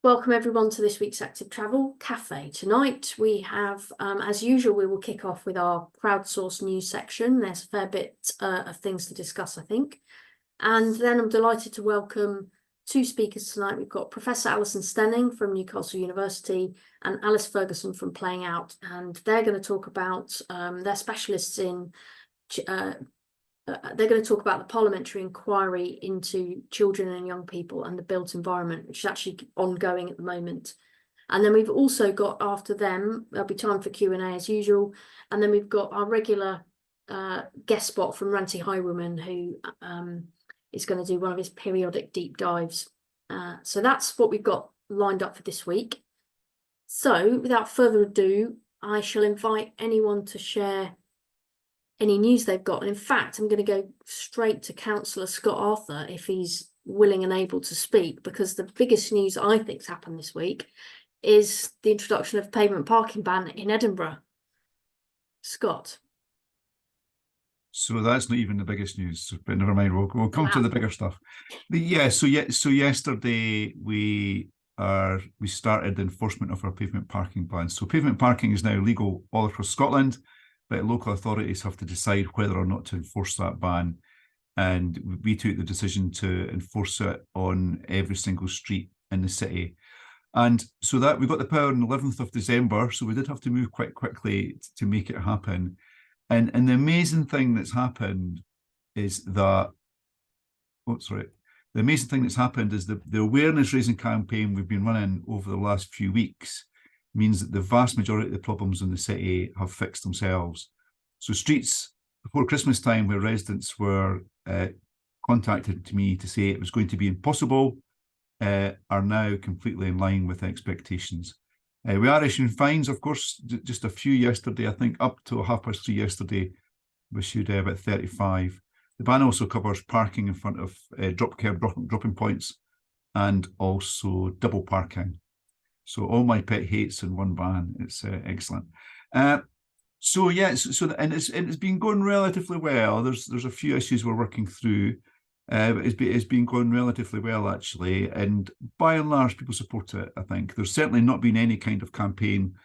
Welcome everyone to this week's Active Travel Cafe. Tonight we have, as usual, we will kick off with our crowdsourced news section. There's a fair bit of things to discuss, I think. And then I'm delighted to welcome two speakers tonight. We've got Professor Alison Stenning from Newcastle University and Alice Ferguson from Playing Out. And they're going to talk about, they're specialists in they're going to talk about the parliamentary inquiry into children and young people and the built environment, which is actually ongoing at the moment. And then we've also got, after them, there'll be time for Q&A as usual. And then we've got our regular guest spot from Ranty Highwayman, who is going to do one of his periodic deep dives. So that's what we've got lined up for this week. So without further ado, I shall invite anyone to share any news they've got. And in fact, I'm going to go straight to Councillor Scott Arthur if he's willing and able to speak, because the biggest news I think's happened this week is the introduction of pavement parking ban in Edinburgh. Scott. So that's not even the biggest news, but never mind. We'll come to the bigger stuff. So yesterday we started the enforcement of our pavement parking ban. So pavement parking is now legal all across Scotland, but local authorities have to decide whether or not to enforce that ban. And we took the decision to enforce it on every single street in the city. And so that we got the power on the 11th of December. So we did have to move quite quickly to make it happen. And the amazing thing that's happened is that, the amazing thing that's happened is the awareness raising campaign we've been running over the last few weeks means that the vast majority of the problems in the city have fixed themselves. So streets before Christmas time where residents were contacted to me to say it was going to be impossible are now completely in line with expectations. We are issuing fines, of course, just a few yesterday. I think up to 3:30 yesterday, we issued about 35. The ban also covers parking in front of dropping points and also double parking. So all my pet hates in one ban. It's excellent. And it's been going relatively well. There's a few issues we're working through, but it's been going relatively well actually. And by and large, people support it. I think there's certainly not been any kind of campaign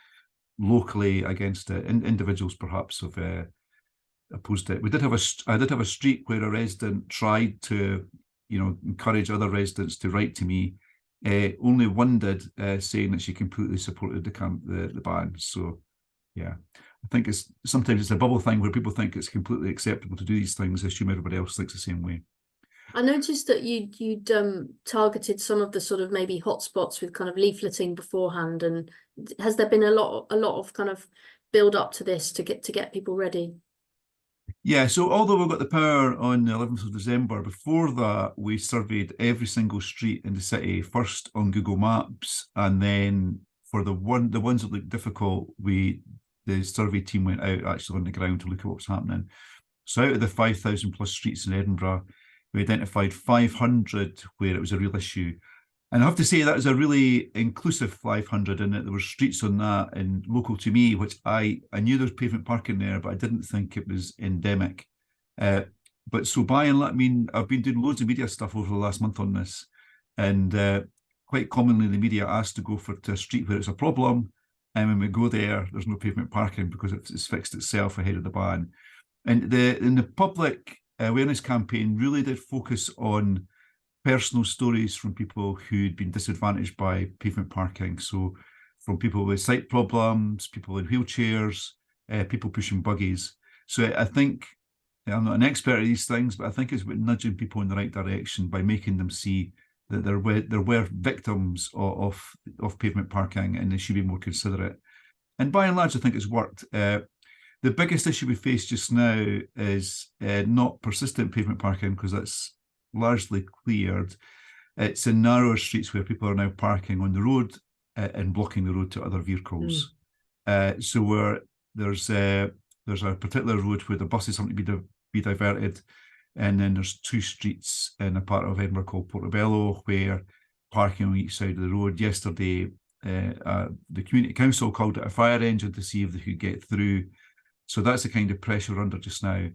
locally against it. Individuals perhaps have opposed it. I did have a street where a resident tried to, encourage other residents to write to me. Only one did, saying that she completely supported the ban. So, yeah, I think sometimes it's a bubble thing where people think it's completely acceptable to do these things, assume everybody else thinks the same way. I noticed that you'd targeted some of the sort of maybe hotspots with kind of leafleting beforehand, and has there been a lot of kind of build up to this to get people ready? Yeah, so although we got the power on the 11th of December, before that, we surveyed every single street in the city, first on Google Maps, and then for the ones that looked difficult, the survey team went out actually on the ground to look at what was happening. So out of the 5,000 plus streets in Edinburgh, we identified 500 where it was a real issue. And I have to say that was a really inclusive 500 in that there were streets on that and local to me, which I knew there was pavement parking there, but I didn't think it was endemic. But so by and large, I've been doing loads of media stuff over the last month on this. And quite commonly the media asks to go to a street where it's a problem. And when we go there, there's no pavement parking because it's fixed itself ahead of the ban. And the public awareness campaign really did focus on personal stories from people who'd been disadvantaged by pavement parking. So from people with sight problems, people in wheelchairs, people pushing buggies. So I think, I'm not an expert at these things, but I think it's about nudging people in the right direction by making them see that there were victims of pavement parking and they should be more considerate. And by and large, I think it's worked. The biggest issue we face just now is not persistent pavement parking, because that's largely cleared. It's in narrower streets where people are now parking on the road and blocking the road to other vehicles. So where there's a particular road where the buses have to be diverted, and then there's two streets in a part of Edinburgh called Portobello where parking on each side of the road. Yesterday, the community council called it a fire engine to see if they could get through. So that's the kind of pressure we're under just now.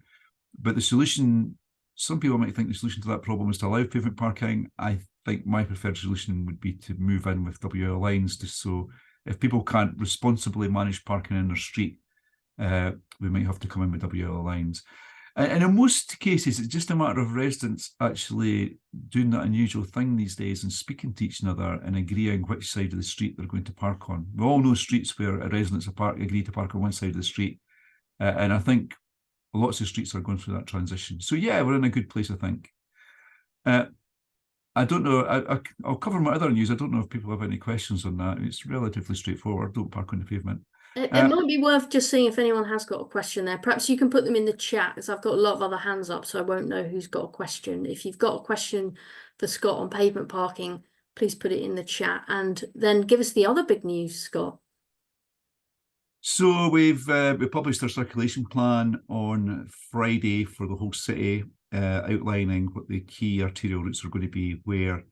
But the solution, some people might think the solution to that problem is to allow pavement parking. I think my preferred solution would be to move in with WL lines, just so if people can't responsibly manage parking in their street, we might have to come in with WL lines. And in most cases, it's just a matter of residents actually doing that unusual thing these days and speaking to each other and agreeing which side of the street they're going to park on. We all know streets where residents agree to park on one side of the street. And I think lots of streets are going through that transition. So yeah, we're in a good place, I think. I don't know, I'll cover my other news. I don't know if people have any questions on that. It's relatively straightforward. Don't park on the pavement. It might be worth just seeing if anyone has got a question there. Perhaps you can put them in the chat, because I've got a lot of other hands up, so I won't know who's got a question. If you've got a question for Scott on pavement parking, please put it in the chat, and then give us the other big news, Scott. So we published our circulation plan on Friday for the whole city, outlining what the key arterial routes are going to be, where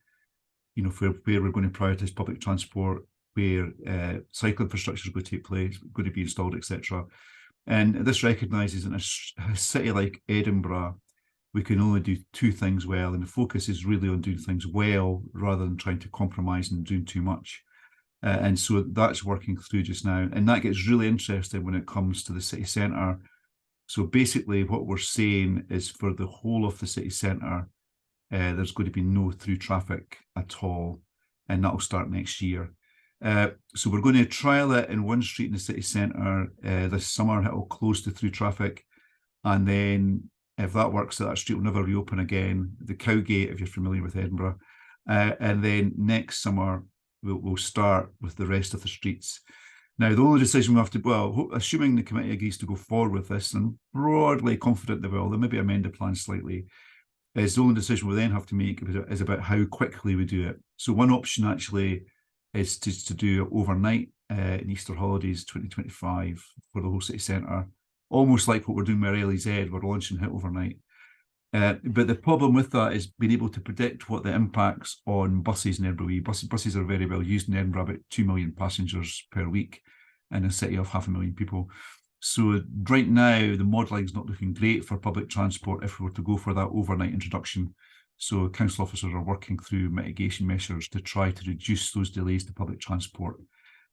where we're going to prioritise public transport, where cycle infrastructure is going to take place, going to be installed, etc. And this recognises in a city like Edinburgh, we can only do two things well, and the focus is really on doing things well rather than trying to compromise and doing too much. And so that's working through just now, and that gets really interesting when it comes to the city centre. So basically what we're saying is for the whole of the city centre, there's going to be no through traffic at all, and that'll start next year. So we're going to trial it in one street in the city centre this summer. It will close to through traffic, and then if that works, that street will never reopen again. The Cowgate, if you're familiar with Edinburgh, and then next summer we'll start with the rest of the streets. Now, the only decision we have to, well, assuming the committee agrees to go forward with this, and I'm broadly confident they will, they maybe amend the plan slightly, is the only decision we then have to make is about how quickly we do it. So one option actually is to do it overnight in Easter holidays 2025 for the whole city centre, almost like what we're doing with LEZ, we're launching it overnight. But the problem with that is being able to predict what the impacts on buses in Edinburgh. Buses are very well used in Edinburgh, about 2 million passengers per week in a city of 500,000 people. So right now, the modelling is not looking great for public transport if we were to go for that overnight introduction. So council officers are working through mitigation measures to try to reduce those delays to public transport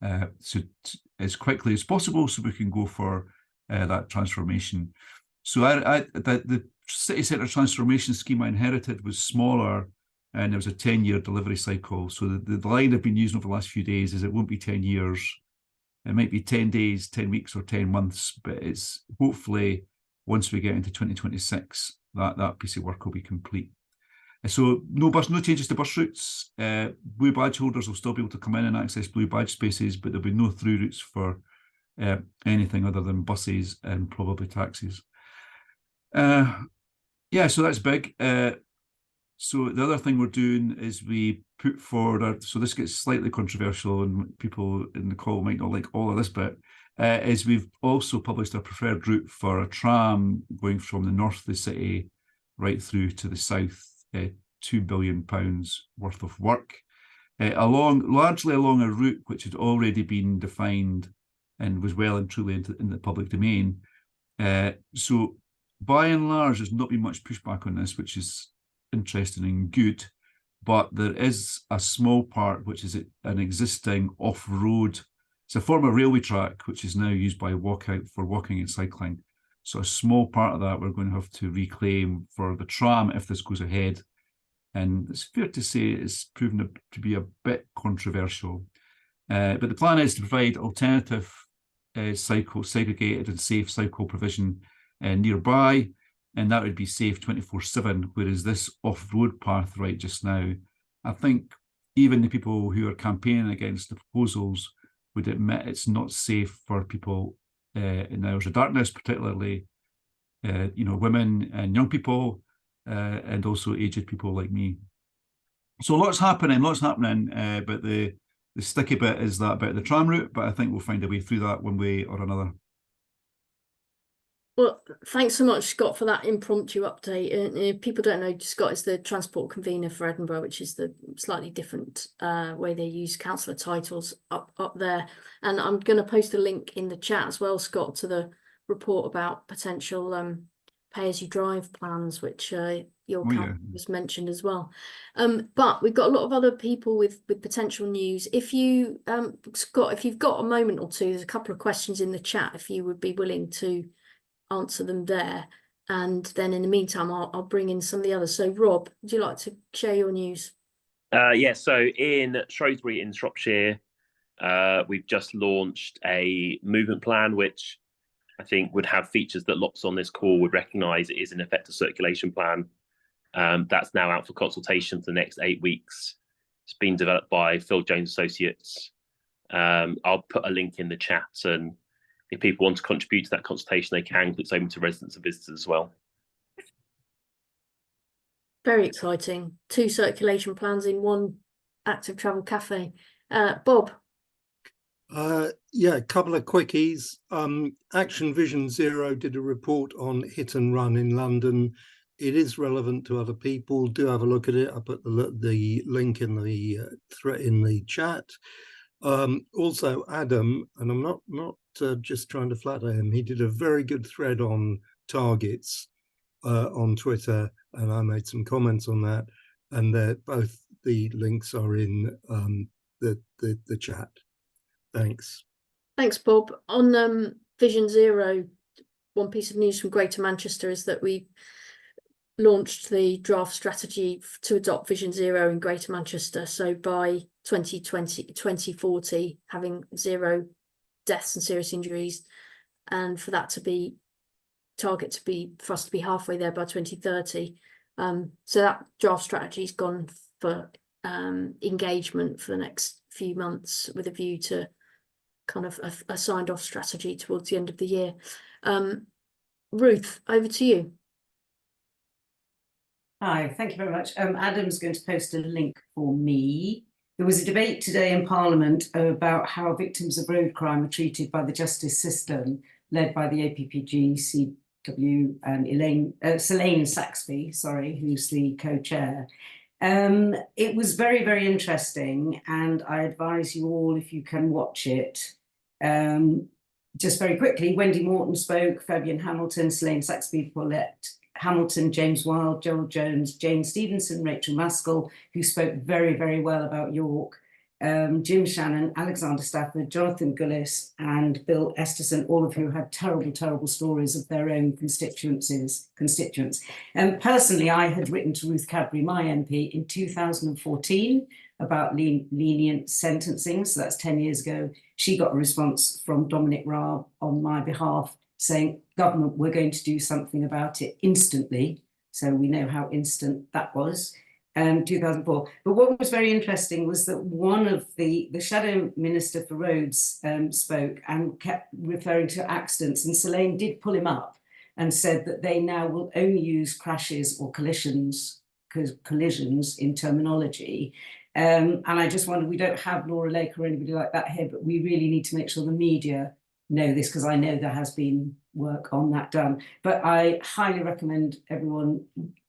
as quickly as possible, so we can go for that transformation. So the city centre transformation scheme I inherited was smaller, and there was a 10-year delivery cycle. So the line I've been using over the last few days is it won't be 10 years. It might be 10 days, 10 weeks, or 10 months, but it's hopefully once we get into 2026, that piece of work will be complete. So no changes to bus routes. Blue badge holders will still be able to come in and access blue badge spaces, but there'll be no through routes for anything other than buses and probably taxis. Yeah, so that's big. So the other thing we're doing is we put forward, so this gets slightly controversial and people in the call might not like all of this bit, is we've also published a preferred route for a tram going from the north of the city right through to the south, £2 billion worth of work, largely along a route which had already been defined and was well and truly in the public domain. So by and large, there's not been much pushback on this, which is interesting and good, but there is a small part which is an existing off-road. It's a former railway track which is now used by for walking and cycling. So a small part of that we're going to have to reclaim for the tram if this goes ahead. And it's fair to say it's proven to be a bit controversial. But the plan is to provide alternative segregated and safe cycle provision nearby, and that would be safe 24/7, whereas this off-road path right just now, I think even the people who are campaigning against the proposals would admit it's not safe for people in hours of darkness, particularly women and young people, and also aged people like me. So lots happening, but the sticky bit is that bit of the tram route, but I think we'll find a way through that one way or another. Well, thanks so much, Scott, for that impromptu update. If people don't know, Scott is the transport convener for Edinburgh, which is the slightly different way they use councillor titles up there. And I'm going to post a link in the chat as well, Scott, to the report about potential pay-as-you-drive plans, which Oh, yeah. council was mentioned as well. But we've got a lot of other people with potential news. If you Scott, if you've got a moment or two, there's a couple of questions in the chat if you would be willing to answer them there. And then in the meantime, I'll bring in some of the others. So Rob, would you like to share your news? Yeah, so in Shrewsbury in Shropshire, we've just launched a movement plan, which I think would have features that lots on this call would recognise is in effect a circulation plan. That's now out for consultation for the next 8 weeks. It's been developed by Phil Jones Associates. I'll put a link in the chat, and if people want to contribute to that consultation, they can. It's open to residents and visitors as well. Very exciting. 2 circulation plans in 1 active travel cafe. Bob. Yeah, a couple of quickies. Action Vision Zero did a report on hit and run in London. It is relevant to other people. Do have a look at it. I put the link in the thread in the chat. Also, Adam, and I'm not just trying to flatter him. He did a very good thread on targets on Twitter, and I made some comments on that. And both the links are in the chat. Thanks. Thanks, Bob. On Vision Zero, one piece of news from Greater Manchester is that we launched the draft strategy to adopt Vision Zero in Greater Manchester. So by 2040, having 0 deaths and serious injuries, and for that to be for us to be halfway there by 2030. So that draft strategy's gone for engagement for the next few months with a view to kind of a signed off strategy towards the end of the year. Ruth, over to you. Hi, thank you very much. Adam's going to post a link for me. There was a debate today in Parliament about how victims of road crime are treated by the justice system, led by the APPG, CW, and Selene Saxby, who's the co-chair. It was very, very interesting, and I advise you all, if you can watch it. Just very quickly, Wendy Morton spoke, Fabian Hamilton, Selene Saxby, Paulette Hamilton, James Wilde, Joel Jones, Jane Stevenson, Rachel Maskell, who spoke very, very well about York, Jim Shannon, Alexander Stafford, Jonathan Gullis, and Bill Esterson, all of who had terrible, terrible stories of their own constituents. Personally, I had written to Ruth Cadbury, my MP, in 2014 about lenient sentencing, so that's 10 years ago. She got a response from Dominic Raab on my behalf saying, government, we're going to do something about it instantly. So we know how instant that was. 2004. But what was very interesting was that one of the Shadow Minister for Roads spoke and kept referring to accidents, and Selene did pull him up and said that they now will only use crashes or collisions in terminology. And I just wondered, we don't have Laura Lake or anybody like that here, but we really need to make sure the media know this, because I know there has been work on that done. But I highly recommend everyone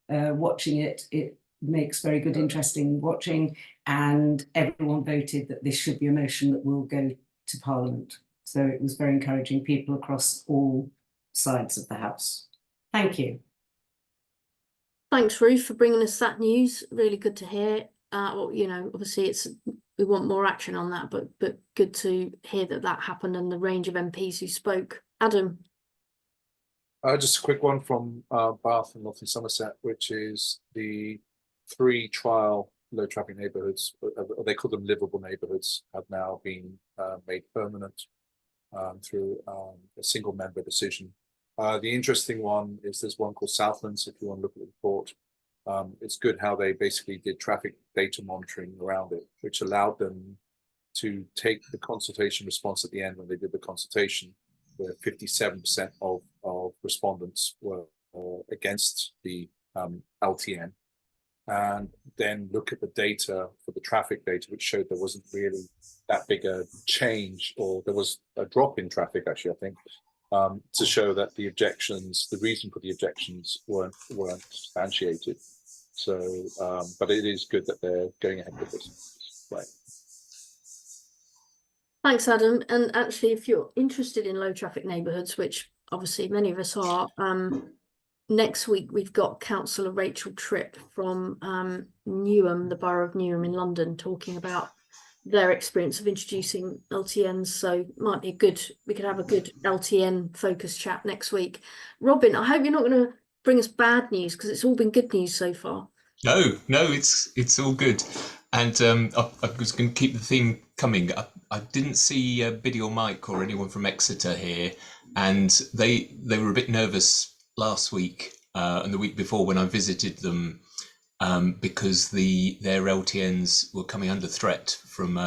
watching it. It makes very good, interesting watching, and everyone voted that this should be a motion that will go to Parliament. So it was very encouraging, people across all sides of the House. Thank you. Thanks, Ruth, for bringing us that news. Really good to hear. You know, obviously we want more action on that, but good to hear that happened and the range of MPs who spoke. Adam. Just a quick one from Bath and North East Somerset, which is the 3 trial low traffic neighbourhoods, they call them livable neighbourhoods, have now been made permanent through a single member decision. The interesting one is there's one called Southlands, if you want to look at the report. It's good how they basically did traffic data monitoring around it, which allowed them to take the consultation response at the end when they did the consultation, where 57% of respondents were against the LTN, and then look at the data for the traffic data, which showed there wasn't really that big a change, or there was a drop in traffic, actually, I think, to show that the objections, the reason for the objections weren't substantiated. So, but it is good that they're going ahead with this. Right. Thanks, Adam. And actually, if you're interested in low traffic neighbourhoods, which obviously many of us are, next week we've got Councillor Rachel Tripp from Newham, the Borough of Newham in London, talking about their experience of introducing LTNs. So might be we could have a good LTN focus chat next week. Robin, I hope you're not going to bring us bad news, because it's all been good news so far. No, it's all good. And I was going to keep the theme coming. I didn't see Biddy or Mike or anyone from Exeter here, and they were a bit nervous last week and the week before when I visited them, because their LTNs were coming under threat from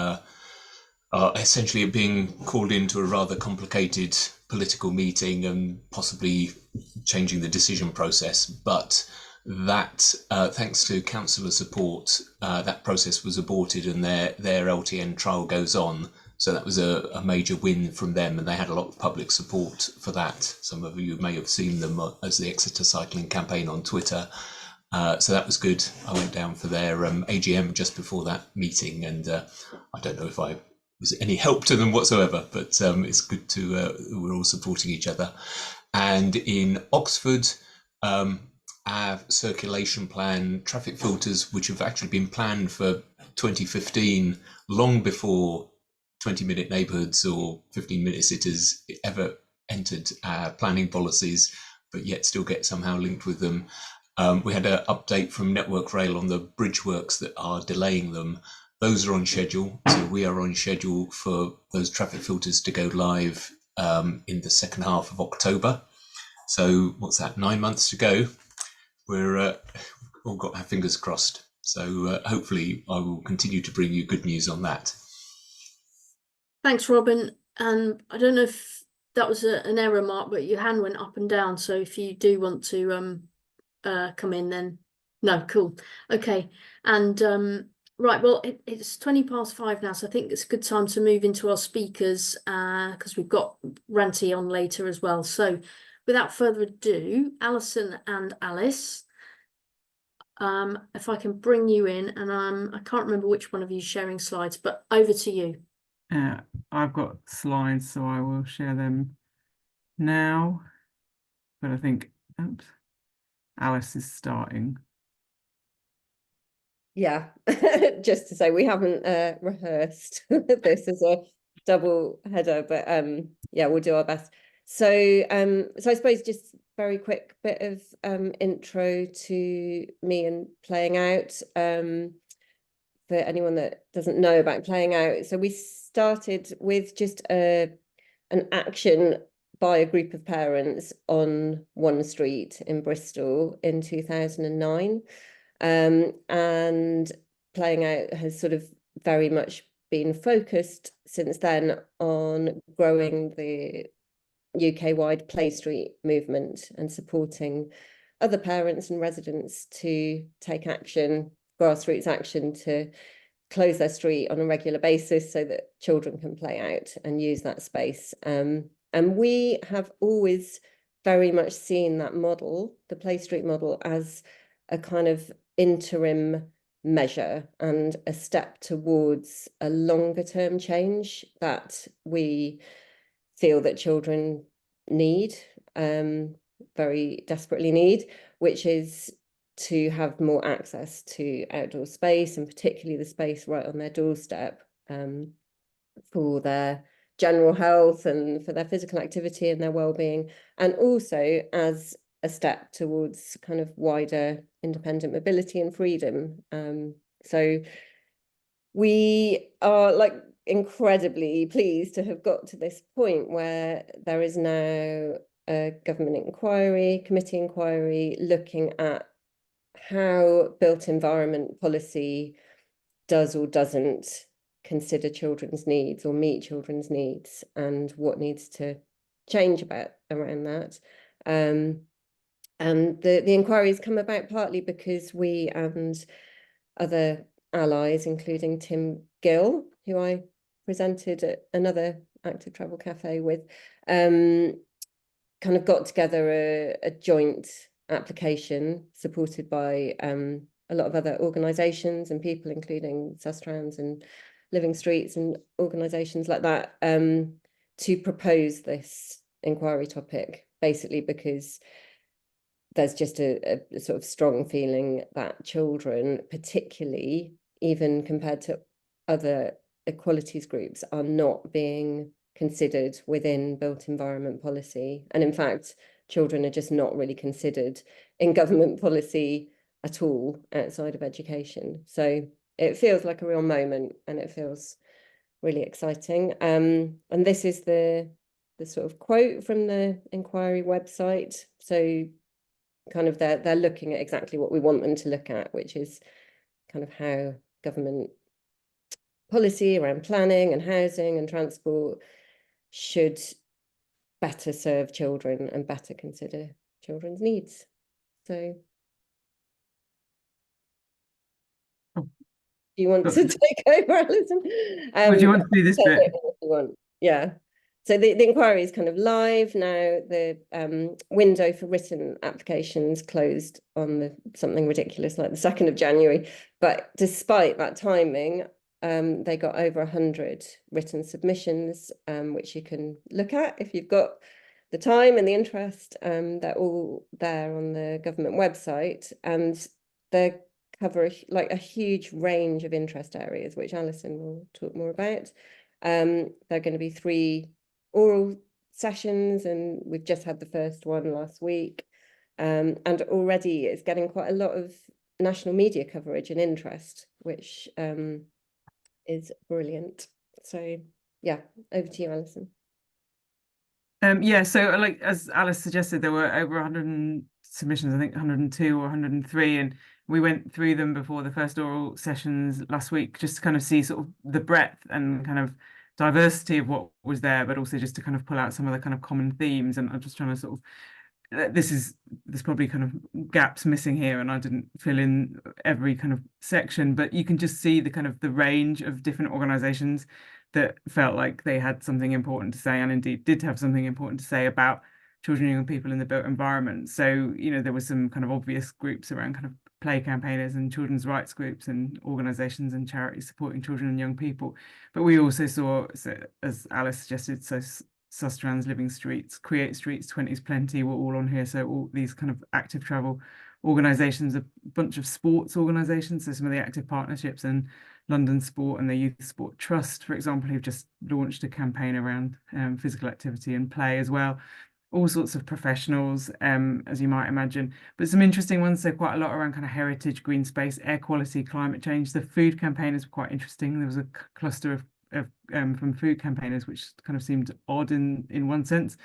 essentially being called into a rather complicated political meeting and possibly changing the decision process. But that, thanks to councillor support, that process was aborted and their LTN trial goes on. So that was a major win from them, and they had a lot of public support for that. Some of you may have seen them as the Exeter Cycling Campaign on Twitter. So that was good. I went down for their AGM just before that meeting, and I don't know if I was any help to them whatsoever, but it's good to we're all supporting each other. And in Oxford, our circulation plan, traffic filters, which have actually been planned for 2015, long before 20-minute neighbourhoods or 15-minute cities ever entered our planning policies, but yet still get somehow linked with them. We had an update from Network Rail on the bridge works that are delaying them. Those are on schedule, so we are on schedule for those traffic filters to go live in the second half of October. So what's that, 9 months to go? We're all got our fingers crossed. So hopefully I will continue to bring you good news on that. Thanks, Robin. And I don't know if that was an error, Mark, but your hand went up and down. So if you do want to come in, then no, cool. Okay. And right, well, it's 5:20 now, so I think it's a good time to move into our speakers, because we've got Ranty on later as well. So without further ado, Alison and Alice, if I can bring you in, and I can't remember which one of you is sharing slides, but over to you. I've got slides, so I will share them now, but I think, oops, Alice is starting. Yeah, just to say we haven't rehearsed this as a double header, but yeah, we'll do our best. So so I suppose just very quick bit of intro to me and Playing Out, for anyone that doesn't know about Playing Out. So we started with just an action by a group of parents on one street in Bristol in 2009. And Playing Out has sort of very much been focused since then on growing the UK-wide Play Street movement and supporting other parents and residents to take action, grassroots action, to close their street on a regular basis so that children can play out and use that space. And we have always very much seen that model, the Play Street model, as a kind of interim measure and a step towards a longer term change that we feel that children need, very desperately need, which is to have more access to outdoor space, and particularly the space right on their doorstep, for their general health and for their physical activity and their well-being, and also as a step towards kind of wider independent mobility and freedom. So we are incredibly pleased to have got to this point where there is now a government committee inquiry looking at how built environment policy does or doesn't consider children's needs or meet children's needs, and what needs to change around that. And the inquiry has come about partly because we and other allies, including Tim Gill, who I presented at another Active Travel Cafe with, kind of got together a joint application supported by a lot of other organisations and people, including Sustrans and Living Streets and organisations like that, to propose this inquiry topic, basically because there's just a sort of strong feeling that children, particularly even compared to other equalities groups, are not being considered within built environment policy. And in fact, children are just not really considered in government policy at all outside of education. So it feels like a real moment, and it feels really exciting. And this is the sort of quote from the inquiry website. So kind of they're looking at exactly what we want them to look at, which is kind of how government policy around planning and housing and transport should better serve children and better consider children's needs. So do you want to take over, Alison? Would you want to do this bit? Yeah. So the inquiry is kind of live now. The window for written applications closed on something ridiculous like the 2nd of January. But despite that timing, they got over 100 written submissions, which you can look at if you've got the time and the interest. They're all there on the government website, and they cover like a huge range of interest areas, which Alison will talk more about. There are going to be 3 oral sessions, and we've just had the first one last week. And already it's getting quite a lot of national media coverage and interest, which is brilliant. So yeah, over to you, Alison. Yeah, so like as Alice suggested, there were over 100 submissions, I think 102 or 103, and we went through them before the first oral sessions last week, just to kind of see sort of the breadth and kind of diversity of what was there, but also just to kind of pull out some of the kind of common themes. And I'm just trying to sort of, there's probably kind of gaps missing here, and I didn't fill in every kind of section, but you can just see the kind of the range of different organizations that felt like they had something important to say, and indeed did have something important to say about children and young people in the built environment. So, you know, there were some kind of obvious groups around kind of play campaigners and children's rights groups and organizations and charities supporting children and young people. But we also saw, so, as Alice suggested, so Sustrans, Living Streets, Create Streets, 20s Plenty were all on here. So all these kind of active travel organizations, a bunch of sports organizations, so some of the active partnerships, and London Sport and the Youth Sport Trust, for example, who've just launched a campaign around physical activity and play as well. All sorts of professionals, as you might imagine, but some interesting ones. So quite a lot around kind of heritage, green space, air quality, climate change. The food campaigners were quite interesting. There was a cluster of from food campaigners, which kind of seemed odd in one sense.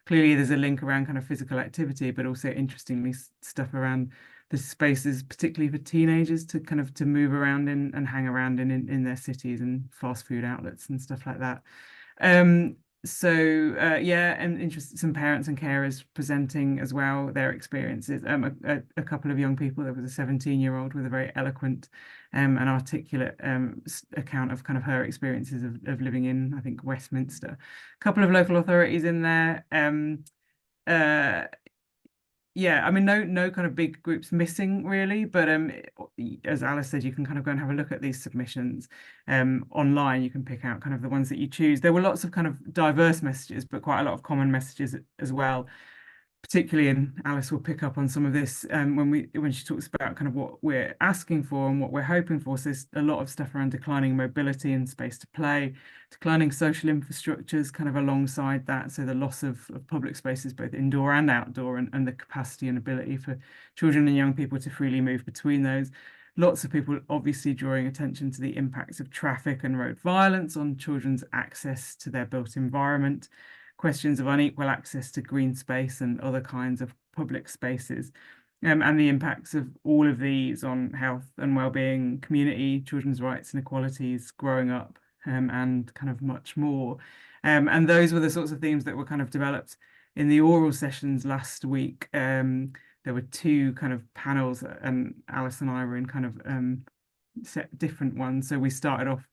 Clearly, there's a link around kind of physical activity, but also interestingly stuff around the spaces, particularly for teenagers to kind of to move around in and hang around in their cities, and fast food outlets and stuff like that. Yeah, and interesting, some parents and carers presenting as well their experiences. A couple of young people. There was a 17-year-old with a very eloquent and articulate account of kind of her experiences of living in, I think, Westminster. A couple of local authorities in there. Yeah, I mean, no kind of big groups missing really, but as Alice said, you can kind of go and have a look at these submissions online. You can pick out kind of the ones that you choose. There were lots of kind of diverse messages, but quite a lot of common messages as well. Particularly, and Alice will pick up on some of this when she talks about kind of what we're asking for and what we're hoping for. So there's a lot of stuff around declining mobility and space to play, declining social infrastructures kind of alongside that. So the loss of public spaces, both indoor and outdoor, and the capacity and ability for children and young people to freely move between those. Lots of people obviously drawing attention to the impacts of traffic and road violence on children's access to their built environment. Questions of unequal access to green space and other kinds of public spaces, and the impacts of all of these on health and well-being, community, children's rights and equalities, growing up, and kind of much more. And those were the sorts of themes that were kind of developed in the oral sessions last week. There were 2 kind of panels, and Alice and I were in kind of set different ones. So we started off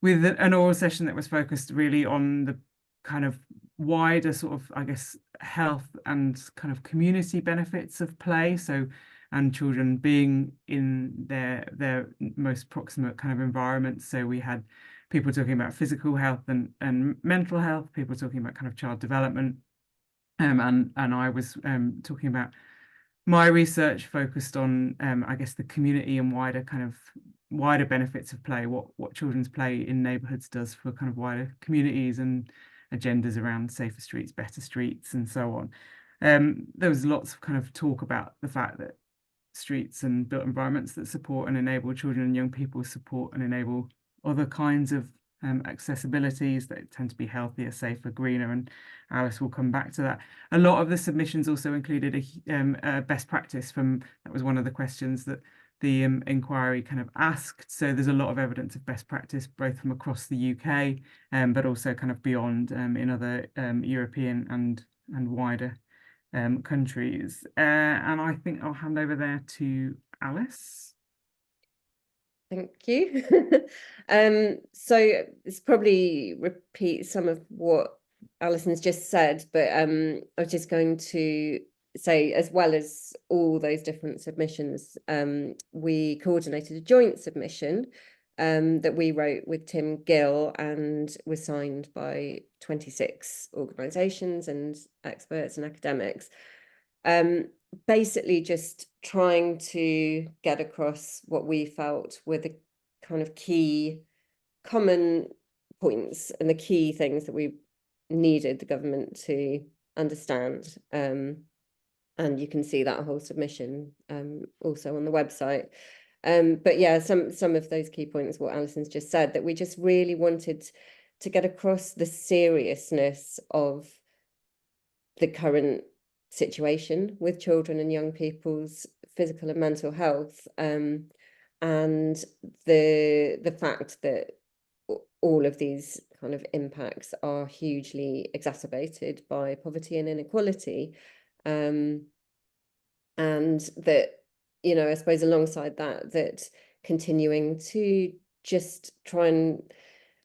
with an oral session that was focused really on the kind of wider sort of, I guess, health and kind of community benefits of play. So, and children being in their most proximate kind of environments. So we had people talking about physical health and mental health, people talking about kind of child development, and I was talking about my research focused on, I guess, the community and wider benefits of play, what children's play in neighbourhoods does for kind of wider communities and agendas around safer streets, better streets, and so on. There was lots of kind of talk about the fact that streets and built environments that support and enable children and young people support and enable other kinds of accessibilities that tend to be healthier, safer, greener, and Alice will come back to that. A lot of the submissions also included a best practice that was one of the questions that the inquiry kind of asked. So there's a lot of evidence of best practice, both from across the UK, but also kind of beyond in other European and wider countries. And I think I'll hand over there to Alice. Thank you. So it's probably repeat some of what Alison's just said, but I was just going to say, as well as all those different submissions, we coordinated a joint submission that we wrote with Tim Gill and was signed by 26 organisations and experts and academics. Basically just trying to get across what we felt were the kind of key common points and the key things that we needed the government to understand. And you can see that whole submission also on the website. But yeah, some of those key points, what Alison's just said, that we just really wanted to get across the seriousness of the current situation with children and young people's physical and mental health, and the fact that all of these kind of impacts are hugely exacerbated by poverty and inequality, and that, you know, I suppose alongside that continuing to just try and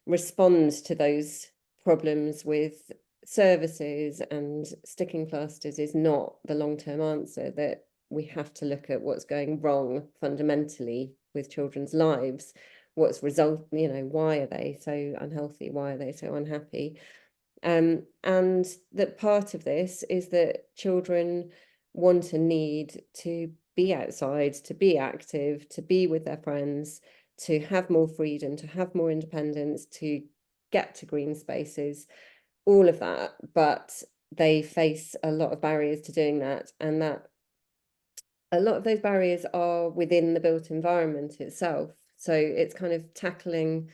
respond to those problems with services and sticking plasters is not the long-term answer, that we have to look at what's going wrong fundamentally with children's lives, what's you know, why are they so unhealthy, why are they so unhappy, and that part of this is that children want and need to be outside, to be active, to be with their friends, to have more freedom, to have more independence, to get to green spaces, all of that, but they face a lot of barriers to doing that, and that a lot of those barriers are within the built environment itself. So it's kind of tackling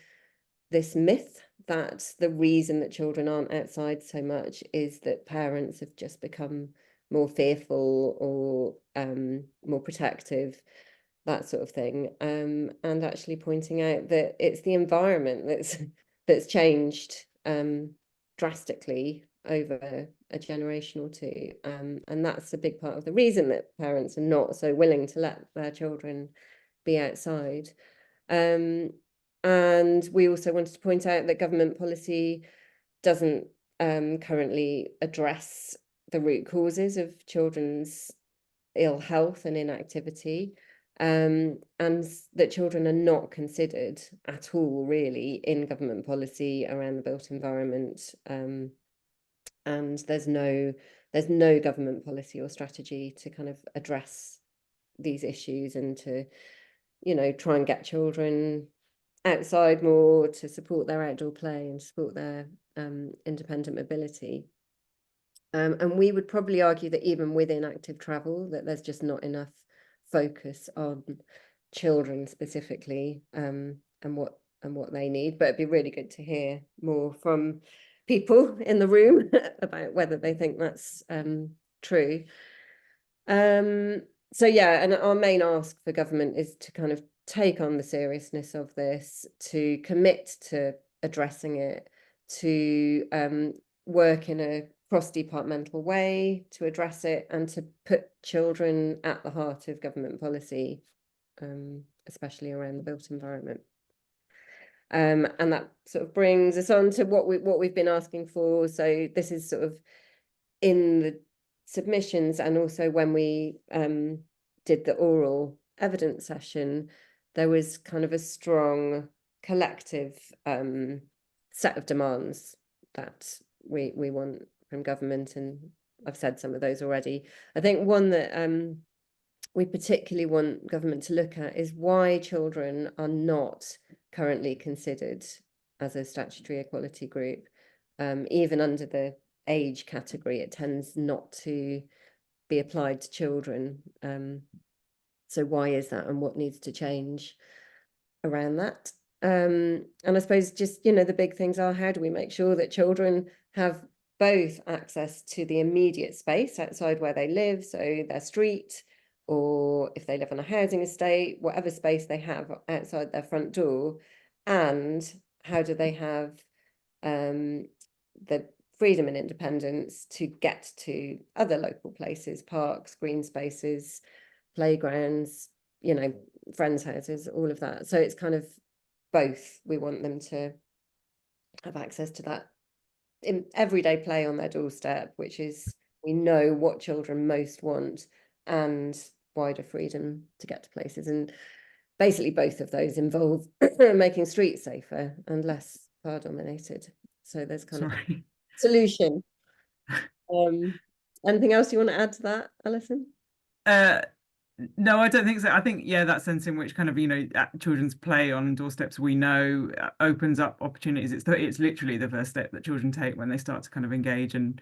this myth that the reason that children aren't outside so much is that parents have just become more fearful or more protective, that sort of thing, and actually pointing out that it's the environment that's changed drastically over a generation or two, and that's a big part of the reason that parents are not so willing to let their children be outside. And we also wanted to point out that government policy doesn't currently address the root causes of children's ill health and inactivity, and that children are not considered at all really in government policy around the built environment, and there's no government policy or strategy to kind of address these issues and to, you know, try and get children outside more, to support their outdoor play and support their independent mobility. And we would probably argue that even within active travel, that there's just not enough focus on children specifically, and what they need. But it'd be really good to hear more from people in the room about whether they think that's true. So yeah, and our main ask for government is to kind of take on the seriousness of this, to commit to addressing it, to work in a cross-departmental way to address it, and to put children at the heart of government policy, especially around the built environment. And that sort of brings us on to what we've been asking for. So this is sort of in the submissions, and also when we did the oral evidence session, there was kind of a strong collective set of demands that we want from government, and I've said some of those already. I think one that we particularly want government to look at is why children are not currently considered as a statutory equality group. Even under the age category, it tends not to be applied to children. So why is that, and what needs to change around that? And I suppose just, you know, the big things are, how do we make sure that children have both access to the immediate space outside where they live, so their street, or if they live on a housing estate, whatever space they have outside their front door, and how do they have the freedom and independence to get to other local places, parks, green spaces, playgrounds, you know, friends' houses, all of that. So it's kind of both. We want them to have access to that in everyday play on their doorstep, which is, we know what children most want, and wider freedom to get to places. And basically both of those involve making streets safer and less car dominated. So there's kind of solution. Anything else you want to add to that, Alison? No, I don't think so. I think, yeah, that sense in which kind of, you know, children's play on doorsteps, we know opens up opportunities. It's literally the first step that children take when they start to kind of engage and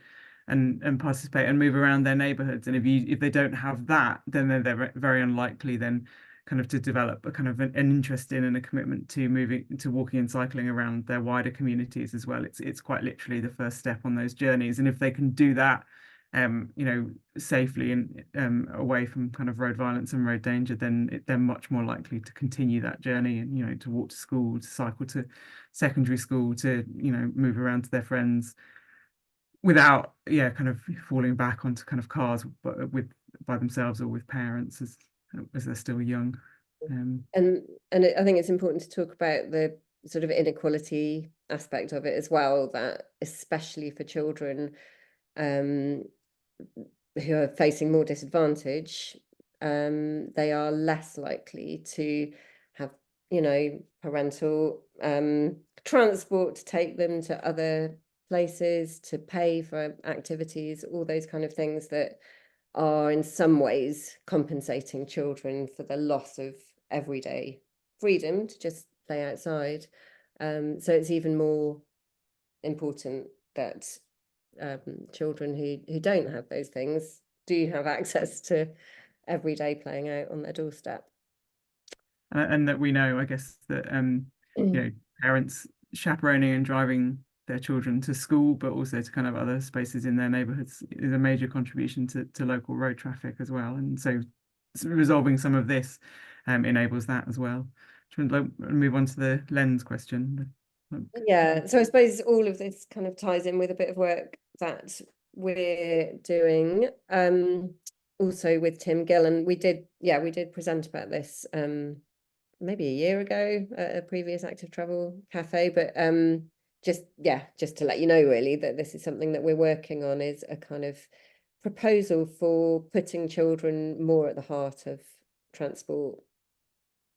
participate and move around their neighbourhoods. And if they don't have that, then they're very unlikely then kind of to develop a kind of an interest in and a commitment to moving, to walking and cycling around their wider communities as well. It's quite literally the first step on those journeys. And if they can do that, you know, safely and away from kind of road violence and road danger, then they're much more likely to continue that journey, and, you know, to walk to school, to cycle to secondary school, to, you know, move around to their friends without, yeah, kind of falling back onto kind of cars, but by themselves or with parents as they're still young. And I think it's important to talk about the sort of inequality aspect of it as well, that especially for children who are facing more disadvantage, they are less likely to have, you know, parental transport to take them to other places, to pay for activities, all those kind of things that are in some ways compensating children for the loss of everyday freedom to just play outside. So it's even more important that children who don't have those things do have access to everyday playing out on their doorstep. And that we know, I guess, that you know, parents chaperoning and driving their children to school, but also to kind of other spaces in their neighbourhoods, is a major contribution to local road traffic as well. And so resolving some of this enables that as well. Should we move on to the lens question? Yeah, so I suppose all of this kind of ties in with a bit of work that we're doing also with Tim Gill, and we did present about this maybe a year ago at a previous Active Travel Cafe, but just to let you know really that this is something that we're working on, is a kind of proposal for putting children more at the heart of transport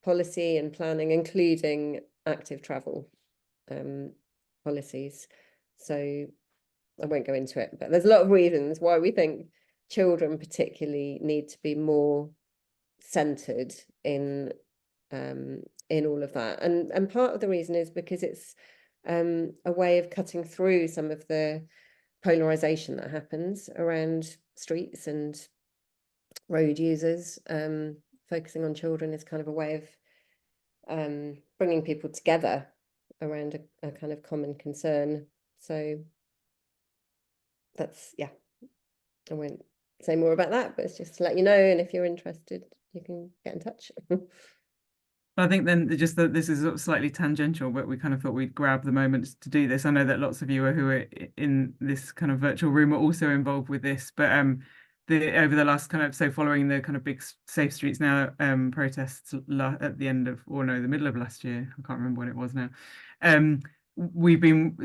policy and planning, including active travel policies. So I won't go into it, but there's a lot of reasons why we think children particularly need to be more centered in all of that, and part of the reason is because it's a way of cutting through some of the polarization that happens around streets and road users. Focusing on children is kind of a way of bringing people together around a kind of common concern. So that's, yeah, I won't say more about that, but it's just to let you know, and if you're interested you can get in touch. I think then just that this is slightly tangential, but we kind of thought we'd grab the moment to do this. I know that lots of you who are in this kind of virtual room are also involved with this, but over the last kind of, so following the kind of big Safe Streets Now protests at the end of, or no, the middle of last year, I can't remember when it was now.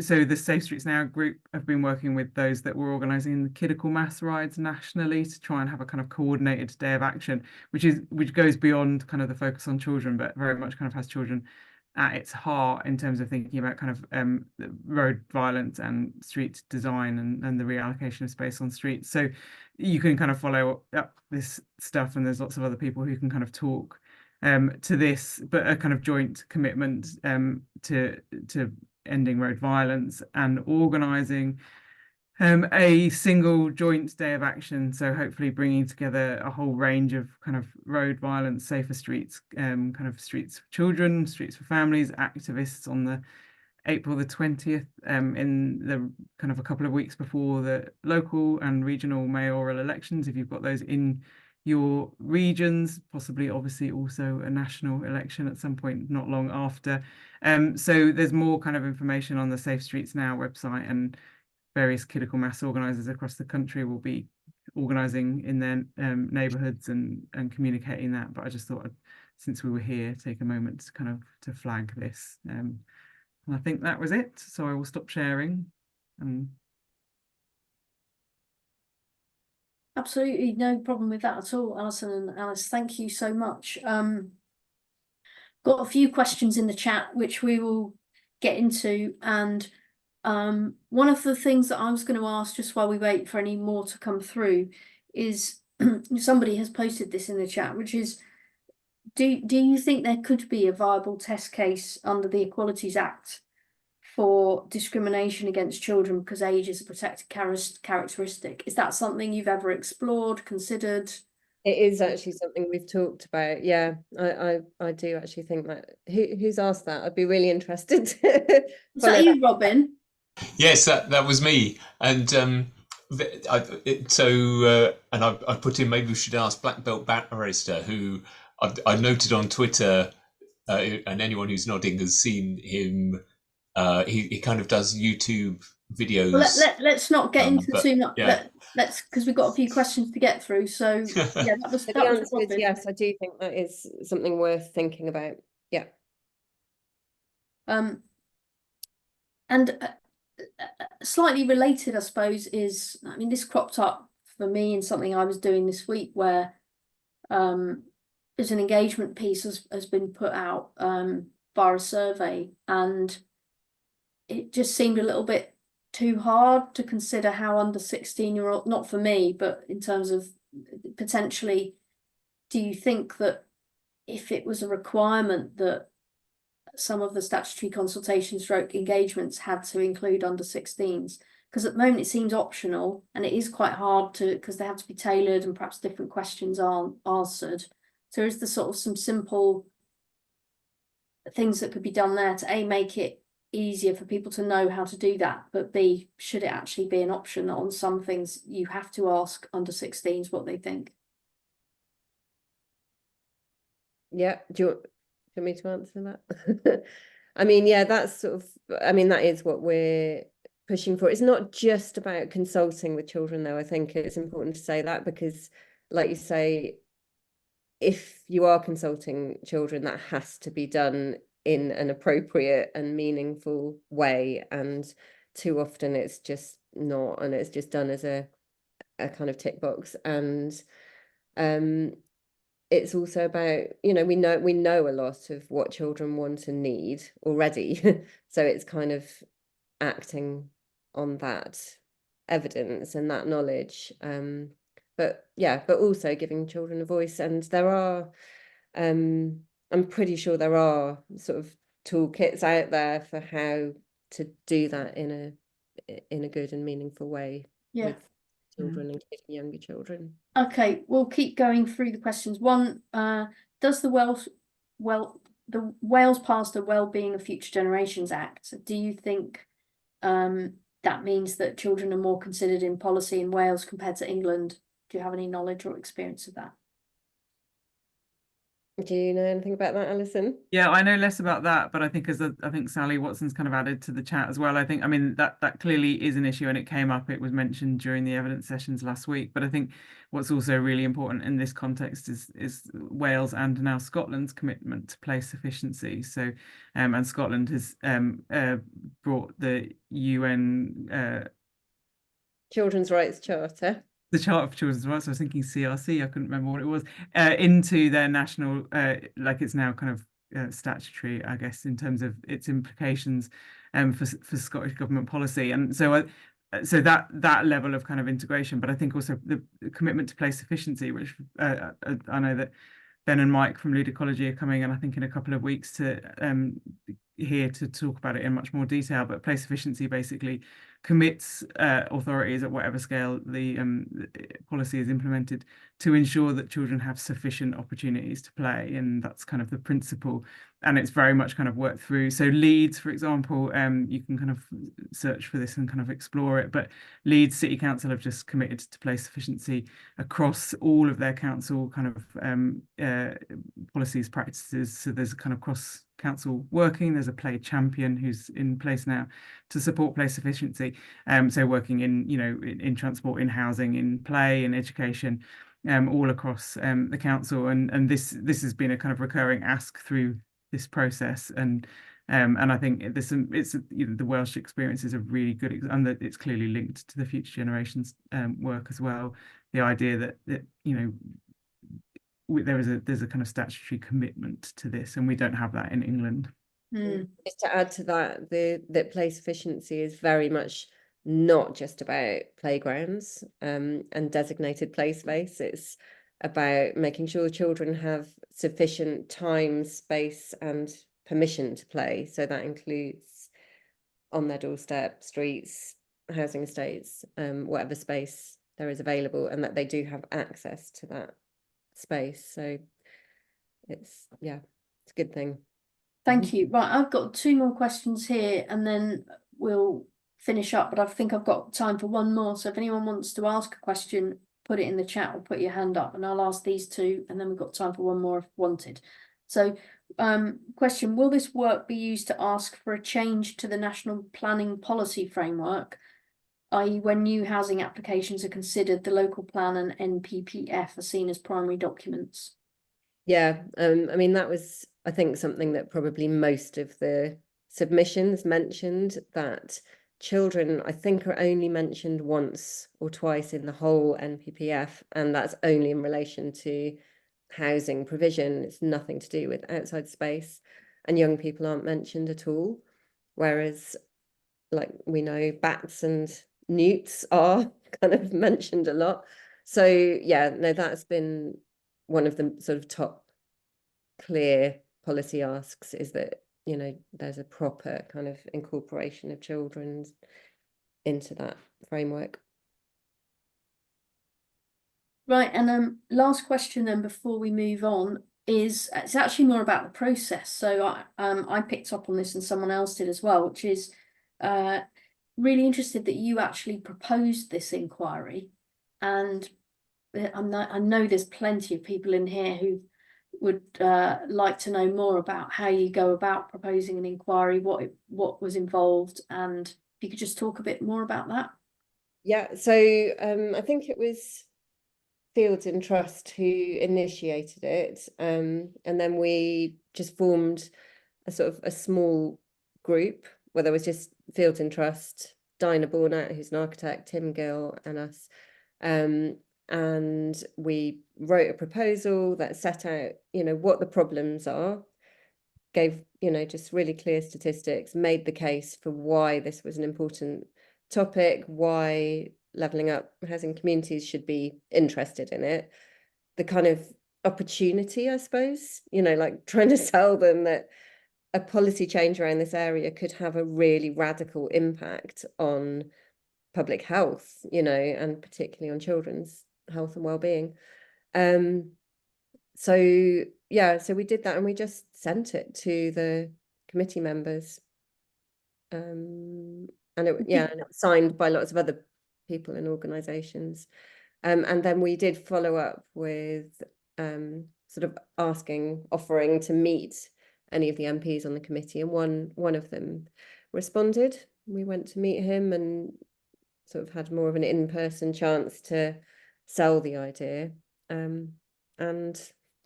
So the Safe Streets Now group have been working with those that were organising the Kidical mass rides nationally to try and have a kind of coordinated day of action, which goes beyond kind of the focus on children, but very much kind of has children at its heart in terms of thinking about kind of road violence and street design and the reallocation of space on streets. So you can kind of follow up this stuff, and there's lots of other people who can kind of talk to this, but a kind of joint commitment to ending road violence and organising a single joint day of action. So hopefully bringing together a whole range of kind of road violence, safer streets, kind of streets for children, streets for families, activists on the April the 20th, in the kind of a couple of weeks before the local and regional mayoral elections, if you've got those in your regions, possibly obviously also a national election at some point not long after. So there's more kind of information on the Safe Streets Now website, and various critical mass organisers across the country will be organising in their neighbourhoods and communicating that. But I just thought, since we were here, take a moment to kind of to flag this. And I think that was it. So I will stop sharing. Absolutely no problem with that at all, Alison and Alice. Thank you so much. Got a few questions in the chat which we will get into, and one of the things that I was going to ask just while we wait for any more to come through is somebody has posted this in the chat, which is, do you think there could be a viable test case under the Equalities Act for discrimination against children because age is a protected characteristic? Is that something you've ever explored, considered? It is actually something we've talked about. Yeah, I do actually think that. Who's asked that? I'd be really interested. Is that you, Robin? Yes, that was me. And I put in, maybe we should ask Black Belt Barrister, who I noted on Twitter, and anyone who's nodding has seen him. He kind of does YouTube videos. Well, let's not get into too much. Yeah. Let's, because we've got a few questions to get through. So yeah, that was Robin. Yes, I do think that is something worth thinking about. Yeah. And slightly related, I suppose, is, I mean, this cropped up for me in something I was doing this week where there's an engagement piece has been put out via a survey, and it just seemed a little bit too hard to consider how under 16-year-old, not for me, but in terms of potentially, do you think that if it was a requirement that some of the statutory consultation stroke engagements had to include under 16s? Because at the moment it seems optional, and it is quite hard to, because they have to be tailored and perhaps different questions aren't answered. So is there sort of some simple things that could be done there to A, make it easier for people to know how to do that, but B, should it actually be an option that on some things you have to ask under 16s what they think? Yeah, do you want me to answer that? I mean, yeah, that's sort of, I mean, that is what we're pushing for. It's not just about consulting with children, though. I think it's important to say that, because like you say, if you are consulting children, that has to be done in an appropriate and meaningful way, and too often it's just not, and it's just done as a kind of tick box. And it's also about, you know, we know a lot of what children want and need already. So it's kind of acting on that evidence and that knowledge, but also giving children a voice. And there are I'm pretty sure there are sort of toolkits out there for how to do that in a good and meaningful way with children, including younger children. Okay, we'll keep going through the questions. One, does the Wales passed a Wellbeing of Future Generations Act? Do you think that means that children are more considered in policy in Wales compared to England? Do you have any knowledge or experience of that? Do you know anything about that, Alison? Yeah, I know less about that, but I think I think Sally Watson's kind of added to the chat as well. I think, I mean, that clearly is an issue, and it came up, it was mentioned during the evidence sessions last week. But I think what's also really important in this context is Wales and now Scotland's commitment to place sufficiency. So, and Scotland has brought the UN Children's Rights Charter. The Charter for Children's Rights, I was thinking CRC, I couldn't remember what it was, into their national, like it's now kind of statutory, I guess, in terms of its implications for Scottish government policy. And so so that level of kind of integration, but I think also the commitment to place efficiency, which I know that Ben and Mike from Ludicology are coming, and I think in a couple of weeks to here to talk about it in much more detail. But place efficiency basically commits authorities at whatever scale the policy is implemented to ensure that children have sufficient opportunities to play, and that's kind of the principle. And it's very much kind of worked through. So Leeds, for example, you can kind of search for this and kind of explore it. But Leeds City Council have just committed to place efficiency across all of their council kind of policies, practices. So there's a kind of cross council working. There's a play champion who's in place now to support place efficiency. So working in, you know, in transport, in housing, in play, in education, all across the council. And this has been a kind of recurring ask through this process. And I think it's you know, the Welsh experience is a really good, and that it's clearly linked to the future generations work as well. The idea that you know, there's a kind of statutory commitment to this, and we don't have that in England. Just to add to that, that place efficiency is very much not just about playgrounds and designated play space. It's about making sure children have sufficient time, space, and permission to play. So that includes on their doorstep, streets, housing estates, whatever space there is available, and that they do have access to that space. So it's a good thing. Thank you. Right, I've got 2 more questions here, and then we'll finish up, but I think I've got time for one more. So if anyone wants to ask a question, put it in the chat or put your hand up, and I'll ask these 2, and then we've got time for one more if wanted. So question, will this work be used to ask for a change to the National Planning Policy Framework, i.e. when new housing applications are considered, the local plan and NPPF are seen as primary documents? Yeah, I mean, that was, I think, something that probably most of the submissions mentioned, that children, I think, are only mentioned once or twice in the whole NPPF, and that's only in relation to housing provision. It's nothing to do with outside space, and young people aren't mentioned at all. Whereas, like we know, bats and newts are kind of mentioned a lot. So yeah, no, that's been one of the sort of top clear policy asks, is that, you know, there's a proper kind of incorporation of children into that framework. Right, and last question then before we move on is, it's actually more about the process. So I picked up on this, and someone else did as well, which is really interested that you actually proposed this inquiry. And I know there's plenty of people in here who would like to know more about how you go about proposing an inquiry, what was involved, and if you could just talk a bit more about that. Yeah, so I think it was Fields and Trust who initiated it, and then we just formed a sort of a small group where there was just Fields and Trust, Dinah Bornett, who's an architect, Tim Gill, and us. And we wrote a proposal that set out, you know, what the problems are, gave, you know, just really clear statistics, made the case for why this was an important topic, why levelling up housing communities should be interested in it, the kind of opportunity, I suppose, you know, like trying to sell them that a policy change around this area could have a really radical impact on public health, you know, and particularly on children's health and well-being. So yeah, so we did that, and we just sent it to the committee members, and it and it was signed by lots of other people and organizations, and then we did follow up with sort of offering to meet any of the MPs on the committee, and one of them responded. We went to meet him and sort of had more of an in-person chance to sell the idea, and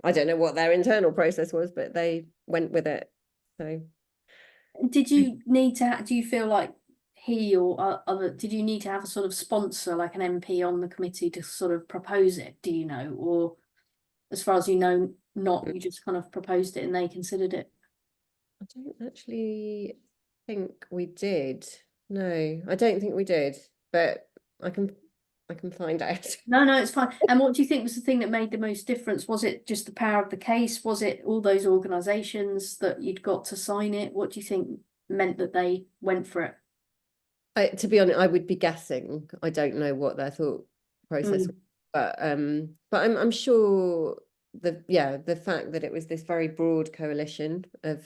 I don't know what their internal process was, but they went with it. So did you need to do you feel like he or other, did you need to have a sort of sponsor, like an MP on the committee, to sort of propose it, do you know? Or as far as you know, not, you just kind of proposed it and they considered it? I don't actually think we did. No, I don't think we did, but I can find out. No, it's fine. And what do you think was the thing that made the most difference? Was it just the power of the case? Was it all those organisations that you'd got to sign it? What do you think meant that they went for it? To be honest, I would be guessing. I don't know what their thought process was, but I'm sure the fact that it was this very broad coalition of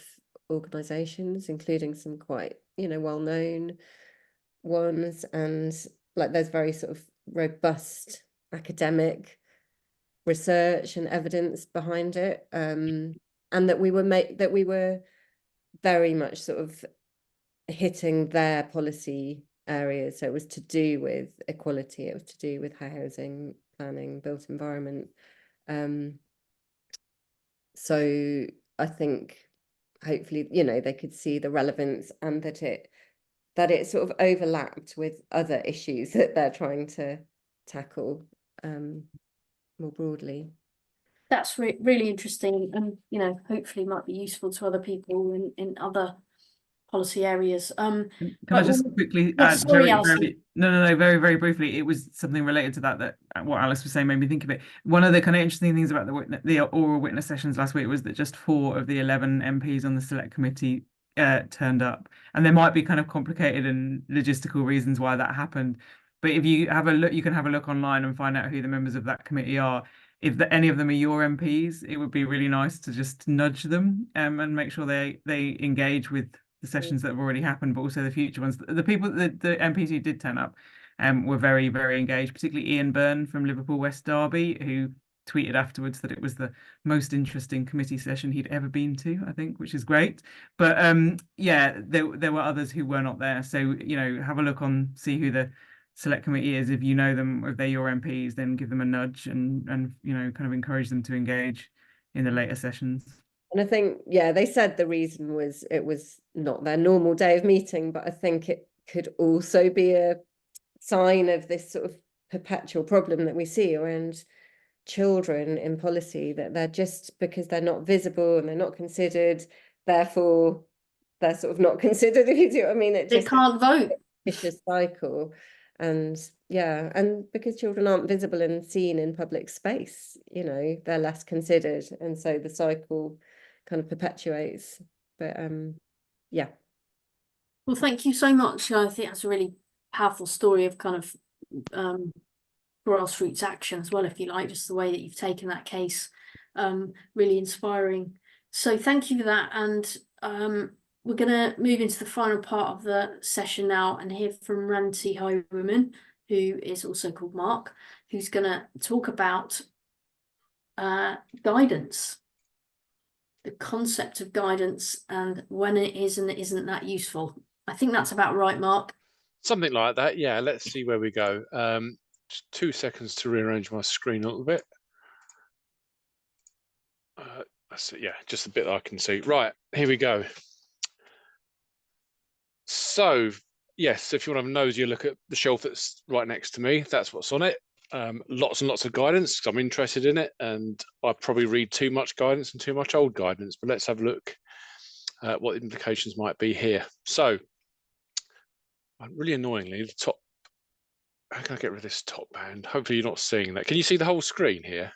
organisations, including some quite, well-known ones, and like there's very sort of robust academic research and evidence behind it, and that we were very much sort of hitting their policy areas. So it was to do with equality, it was to do with housing, planning, built environment. So I think hopefully, they could see the relevance, and that it sort of overlapped with other issues that they're trying to tackle more broadly. That's really interesting, and hopefully might be useful to other people in other policy areas. Can I just quickly add, sorry, very, very briefly, it was something related to that what Alice was saying made me think of it. One of the kind of interesting things about the oral witness sessions last week was that just 4 of the 11 MPs on the select committee turned up, and there might be kind of complicated and logistical reasons why that happened. But if you have a look, you can have a look online and find out who the members of that committee are. If any of them are your MPs, it would be really nice to just nudge them and make sure they engage with the sessions that have already happened, but also the future ones. The MPs who did turn up were very, very engaged, particularly Ian Byrne from Liverpool West Derby, who tweeted afterwards that it was the most interesting committee session he'd ever been to, I think, which is great. But there were others who were not there. So, have a look see who the select committee is. If you know them, if they're your MPs, then give them a nudge and kind of encourage them to engage in the later sessions. And I think, they said the reason was it was not their normal day of meeting, but I think it could also be a sign of this sort of perpetual problem that we see around children in policy, that they're just, because they're not visible and they're not considered, therefore they're sort of not considered, if you see what I mean. They can't vote. Vicious cycle. And and because children aren't visible and seen in public space, they're less considered, and so the cycle kind of perpetuates. But well, thank you so much. I think that's a really powerful story of kind of grassroots action as well, if you like, just the way that you've taken that case. Really inspiring. So thank you for that. And we're going to move into the final part of the session now and hear from Ranty Highwayman, who is also called Mark, who's going to talk about guidance, the concept of guidance, and when it is and it isn't that useful. I think that's about right, Mark. Something like that, yeah. Let's see where we go. Just 2 seconds to rearrange my screen a little bit. Just a bit that I can see. Right, here we go. So, yes, if you want to have a nosy look at the shelf that's right next to me, that's what's on it. Lots and lots of guidance, because I'm interested in it, and I probably read too much guidance and too much old guidance, but let's have a look at what the implications might be here. So, really annoyingly, the top, how can I get rid of this top band? Hopefully you're not seeing that. Can you see the whole screen here?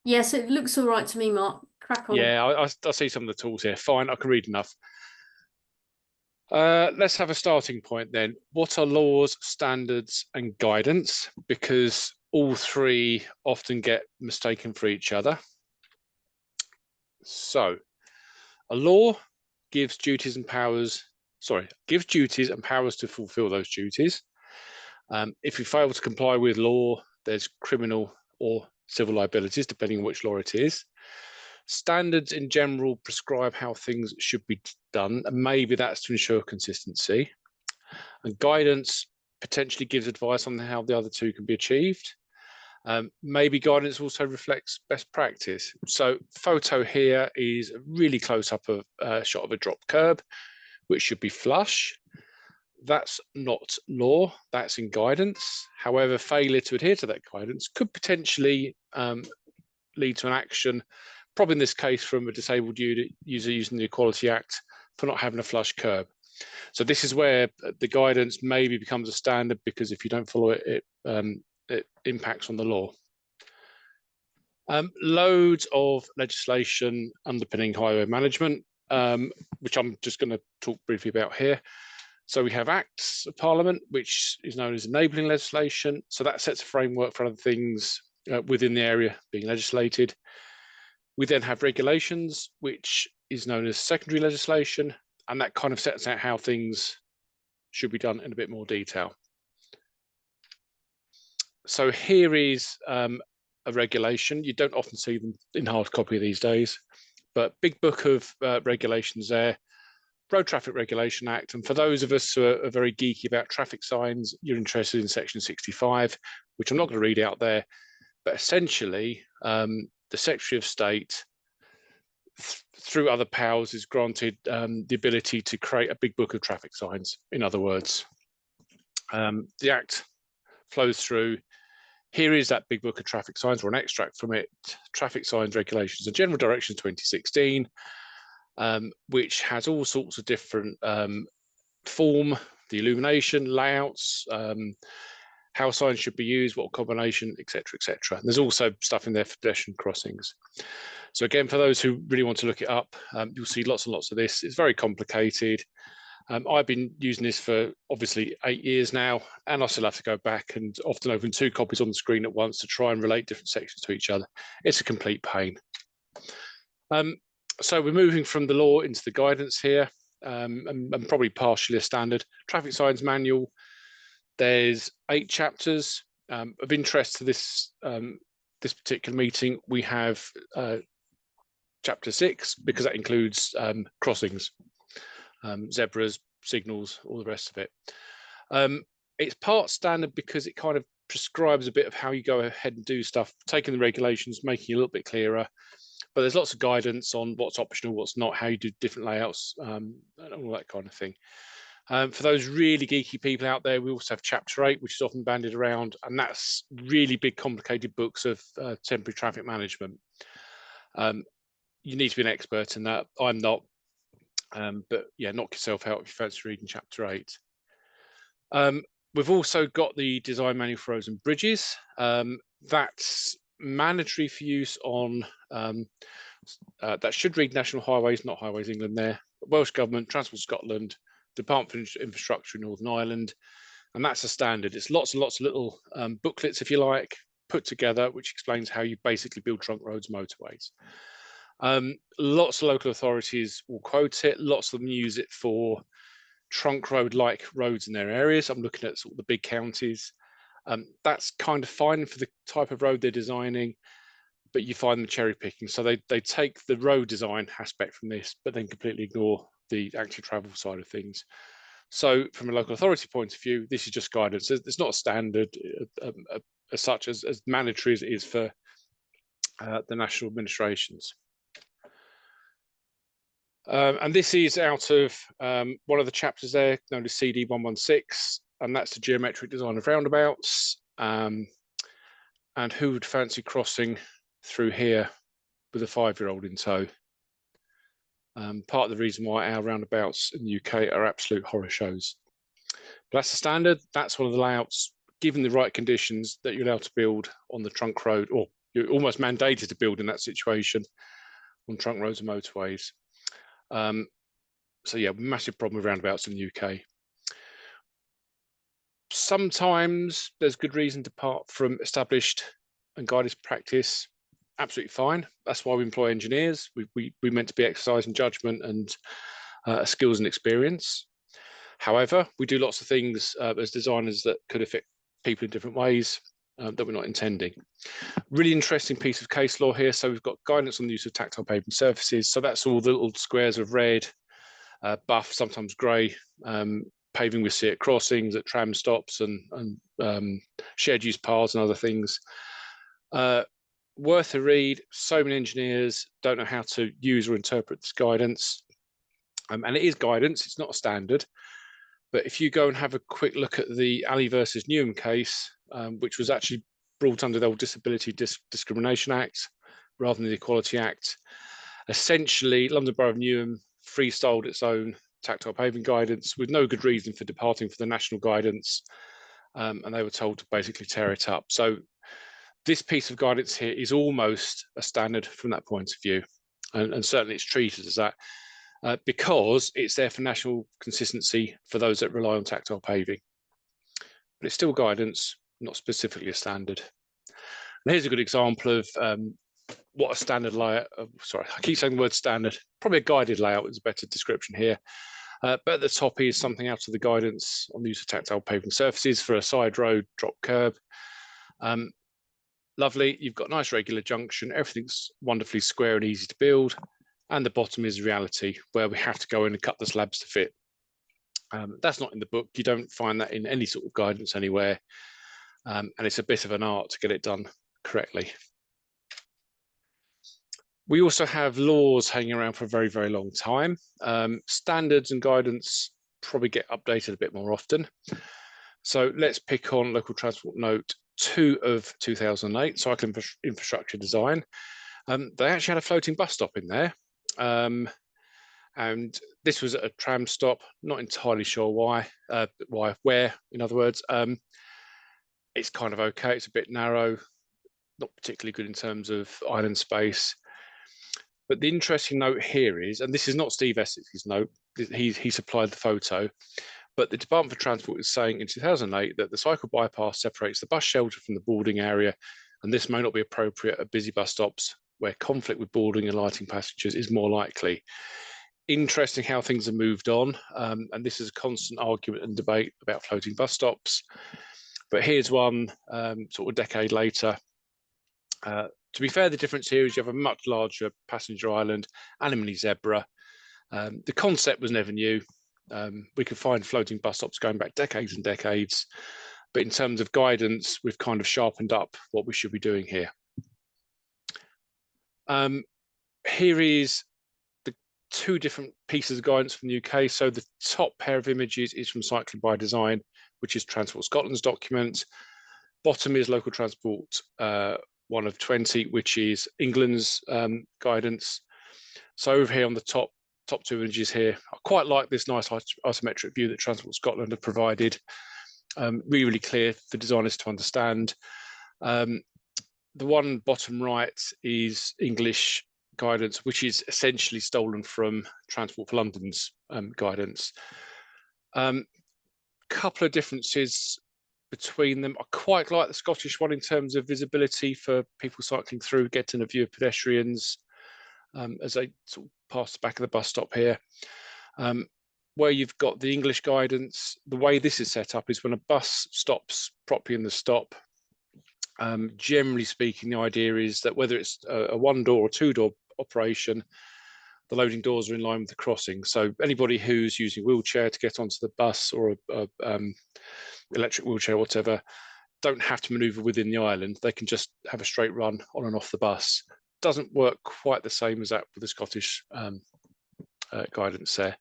Yes, it looks all right to me, Mark. Crack on. Yeah, I see some of the tools here. Fine, I can read enough. Let's have a starting point then. What are laws, standards, and guidance? Because all 3 often get mistaken for each other. So, a law gives duties and powers to fulfill those duties. If you fail to comply with law, there's criminal or civil liabilities, depending on which law it is. Standards in general prescribe how things should be done, and maybe that's to ensure consistency. And guidance potentially gives advice on how the other 2 can be achieved. Maybe guidance also reflects best practice. So photo here is a really close up of a shot of a drop curb, which should be flush. That's not law, that's in guidance. However, failure to adhere to that guidance could potentially lead to an action probably in this case from a disabled user using the Equality Act for not having a flush curb. So this is where the guidance maybe becomes a standard, because if you don't follow it, it impacts on the law. Loads of legislation underpinning highway management, which I'm just going to talk briefly about here. So we have acts of Parliament, which is known as enabling legislation. So that sets a framework for other things within the area being legislated. We then have regulations, which is known as secondary legislation, and that kind of sets out how things should be done in a bit more detail. So here is a regulation. You don't often see them in hard copy these days, but big book of regulations there. Road Traffic Regulation Act, and for those of us who are very geeky about traffic signs, you're interested in section 65, which I'm not going to read out there, but essentially the Secretary of State through other powers is granted the ability to create a big book of traffic signs. In other words, the Act flows through. Here is that big book of traffic signs, or an extract from it, Traffic Signs Regulations and General Directions 2016, which has all sorts of different form, the illumination, layouts, how signs should be used, what combination, etc., etc. There's also stuff in there for pedestrian crossings. So again, for those who really want to look it up, you'll see lots and lots of this. It's very complicated. I've been using this for obviously 8 years now, and I still have to go back and often open 2 copies on the screen at once to try and relate different sections to each other. It's a complete pain. So we're moving from the law into the guidance here, and probably partially a standard. Traffic Signs Manual, there's 8 chapters. Of interest to this this particular meeting, we have chapter 6, because that includes crossings, zebras, signals, all the rest of it. It's part standard because it kind of prescribes a bit of how you go ahead and do stuff, taking the regulations, making it a little bit clearer. But there's lots of guidance on what's optional, what's not, how you do different layouts, and all that kind of thing. For those really geeky people out there, we also have chapter 8, which is often bandied around, and that's really big, complicated books of temporary traffic management. You need to be an expert in that. I'm not, but yeah, knock yourself out if you fancy reading chapter 8. We've also got the Design Manual for Roads and Bridges. That's mandatory for use on, that should read National Highways, not Highways England there, Welsh Government, Transport Scotland, Department for Infrastructure in Northern Ireland, and that's a standard. It's lots and lots of little booklets, if you like, put together, which explains how you basically build trunk roads, motorways. Lots of local authorities will quote it. Lots of them use it for trunk road-like roads in their areas. I'm looking at sort of the big counties. That's kind of fine for the type of road they're designing, but you find them cherry picking. So they take the road design aspect from this, but then completely ignore the actual travel side of things. So from a local authority point of view, this is just guidance. It's not a standard as such as mandatory as it is for the national administrations. And this is out of one of the chapters there, known as CD 116, and that's the geometric design of roundabouts. And who would fancy crossing through here with a 5-year-old in tow? Part of the reason why our roundabouts in the UK are absolute horror shows. But that's the standard. That's one of the layouts, given the right conditions, that you're allowed to build on the trunk road, or you're almost mandated to build in that situation on trunk roads and motorways. So yeah, massive problem with roundabouts in the UK. Sometimes there's good reason to depart from established and guided practice. Absolutely fine. That's why we employ engineers. We meant to be exercising judgment and skills and experience. However, we do lots of things as designers that could affect people in different ways that we're not intending. Really interesting piece of case law here. So we've got guidance on the use of tactile pavement surfaces. So that's all the little squares of red, buff, sometimes grey, paving with at crossings, at tram stops, and shared use paths and other things. Worth a read. So many engineers don't know how to use or interpret this guidance. And it is guidance, it's not a standard. But if you go and have a quick look at the Ali versus Newham case, which was actually brought under the old Disability Discrimination Act, rather than the Equality Act. Essentially, London Borough of Newham freestyled its own tactile paving guidance with no good reason for departing from the national guidance, and they were told to basically tear it up. So this piece of guidance here is almost a standard from that point of view, and certainly it's treated as that because it's there for national consistency for those that rely on tactile paving. But it's still guidance, not specifically a standard. And here's a good example of what a standard layout, sorry, I keep saying the word standard, probably a guided layout is a better description here. But at the top is something out of the guidance on the use of tactile paving surfaces for a side road drop curb. Lovely, you've got a nice regular junction, everything's wonderfully square and easy to build, and the bottom is reality, where we have to go in and cut the slabs to fit. That's not in the book, you don't find that in any sort of guidance anywhere, and it's a bit of an art to get it done correctly. We also have laws hanging around for a very, very long time. Standards and guidance probably get updated a bit more often. So let's pick on Local Transport Note 2 of 2008, Cycle Infrastructure Design. They actually had a floating bus stop in there. And this was at a tram stop, not entirely sure why, where, in other words. It's kind of okay, it's a bit narrow, not particularly good in terms of island space. But the interesting note here is, and this is not Steve Essex's note, he supplied the photo, but the Department for Transport is saying in 2008 that the cycle bypass separates the bus shelter from the boarding area, and this may not be appropriate at busy bus stops where conflict with boarding and lighting passengers is more likely. Interesting how things have moved on, and this is a constant argument and debate about floating bus stops. But here's one sort of a decade later. To be fair, the difference here is you have a much larger passenger island and a mini zebra. The concept was never new. We could find floating bus stops going back decades and decades, but in terms of guidance, we've kind of sharpened up what we should be doing here. Here is the two different pieces of guidance from the UK. So the top pair of images is from Cycling by Design, which is Transport Scotland's document. Bottom is Local Transport 1 of 20, which is England's guidance. So over here on the top two images here, I quite like this nice isometric view that Transport Scotland have provided. Really, really clear for designers to understand. The one bottom right is English guidance, which is essentially stolen from Transport for London's guidance. Couple of differences between them. I quite like the Scottish one in terms of visibility for people cycling through, getting a view of pedestrians as they sort of pass the back of the bus stop here. Where you've got the English guidance, the way this is set up is when a bus stops properly in the stop, generally speaking, the idea is that whether it's a one-door or two-door operation, the loading doors are in line with the crossing. So anybody who's using a wheelchair to get onto the bus or a electric wheelchair, whatever, don't have to maneuver within the island. They can just have a straight run on and off the bus. Doesn't work quite the same as that with the Scottish guidance there,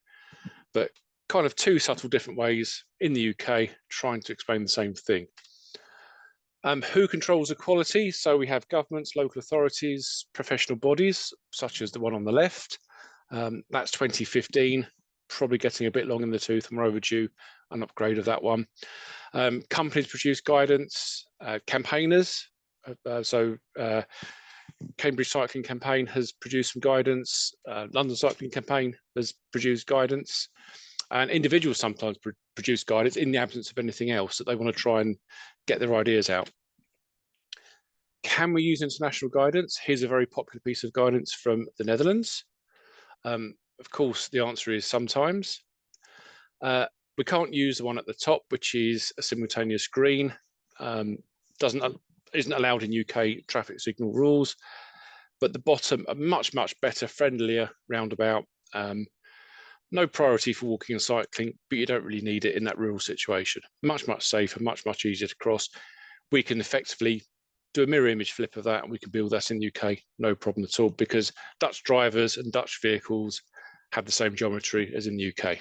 but kind of two subtle different ways in the UK trying to explain the same thing. Who controls equality? So we have governments, local authorities, professional bodies, such as the one on the left. That's 2015, probably getting a bit long in the tooth, and we're overdue an upgrade of that one. Companies produce guidance, campaigners. Cambridge Cycling Campaign has produced some guidance. London Cycling Campaign has produced guidance. And individuals sometimes produce guidance in the absence of anything else that they want to try and get their ideas out. Can we use international guidance? Here's a very popular piece of guidance from the Netherlands. Of course, the answer is sometimes. We can't use the one at the top, which is a simultaneous green. Isn't allowed in UK traffic signal rules, but the bottom, a much, much better, friendlier roundabout. No priority for walking and cycling, but you don't really need it in that rural situation. Much, much safer, much, much easier to cross. We can effectively do a mirror image flip of that, and we can build that in the UK, no problem at all, because Dutch drivers and Dutch vehicles have the same geometry as in the UK.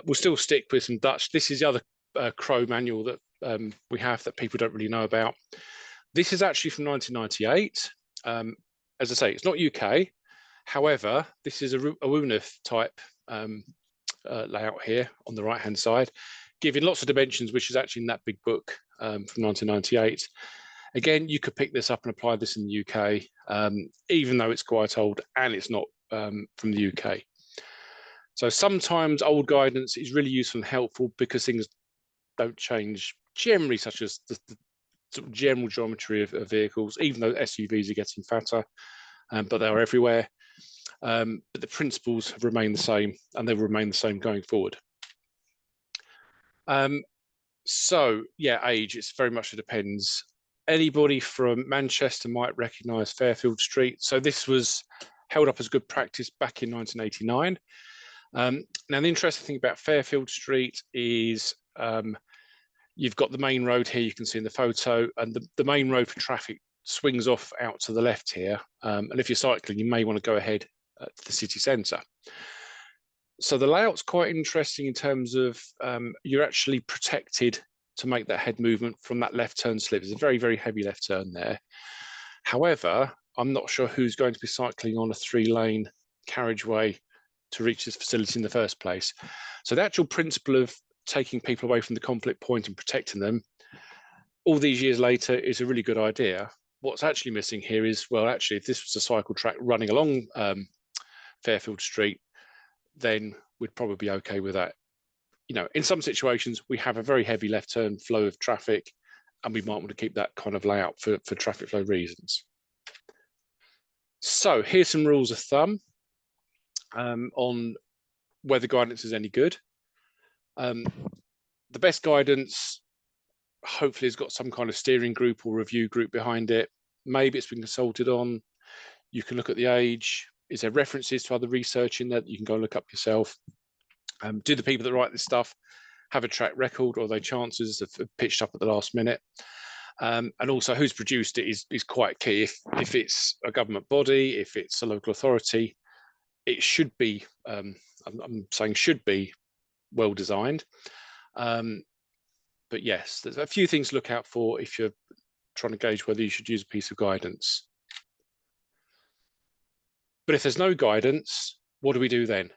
We'll still stick with some Dutch. This is the other Crow manual that we have that people don't really know about. This is actually from 1998. As I say, it's not UK. However, this is a Wooneth type layout here on the right hand side, giving lots of dimensions, which is actually in that big book from 1998. Again, you could pick this up and apply this in the UK, even though it's quite old and it's not from the UK. So sometimes old guidance is really useful and helpful because things don't change generally, such as the sort of general geometry of vehicles, even though SUVs are getting fatter, but they're everywhere. But the principles have remained the same, and they will remain the same going forward. So yeah, age, it's very much, it depends. Anybody from Manchester might recognise Fairfield Street. So this was held up as good practice back in 1989. Now, the interesting thing about Fairfield Street is you've got the main road here, you can see in the photo, and the main road for traffic swings off out to the left here. And if you're cycling, you may want to go ahead to the city centre. So the layout's quite interesting in terms of you're actually protected to make that head movement from that left turn slip. There's a very, very heavy left turn there. However, I'm not sure who's going to be cycling on a 3-lane carriageway to reach this facility in the first place. So the actual principle of taking people away from the conflict point and protecting them all these years later is a really good idea. What's actually missing here is, well, actually, if this was a cycle track running along Fairfield Street, then we'd probably be okay with that. You know, in some situations, we have a very heavy left turn flow of traffic, and we might want to keep that kind of layout for traffic flow reasons. So here's some rules of thumb on whether guidance is any good. The best guidance hopefully has got some kind of steering group or review group behind it. Maybe it's been consulted on. You can look at the age. Is there references to other research in there that you can go look up yourself? Do the people that write this stuff have a track record, or are they chances of pitched up at the last minute? And also, who's produced it is quite key. If it's a government body, if it's a local authority, it should be, I'm saying should be, well designed. But yes, there's a few things to look out for if you're trying to gauge whether you should use a piece of guidance. But if there's no guidance, what do we do then?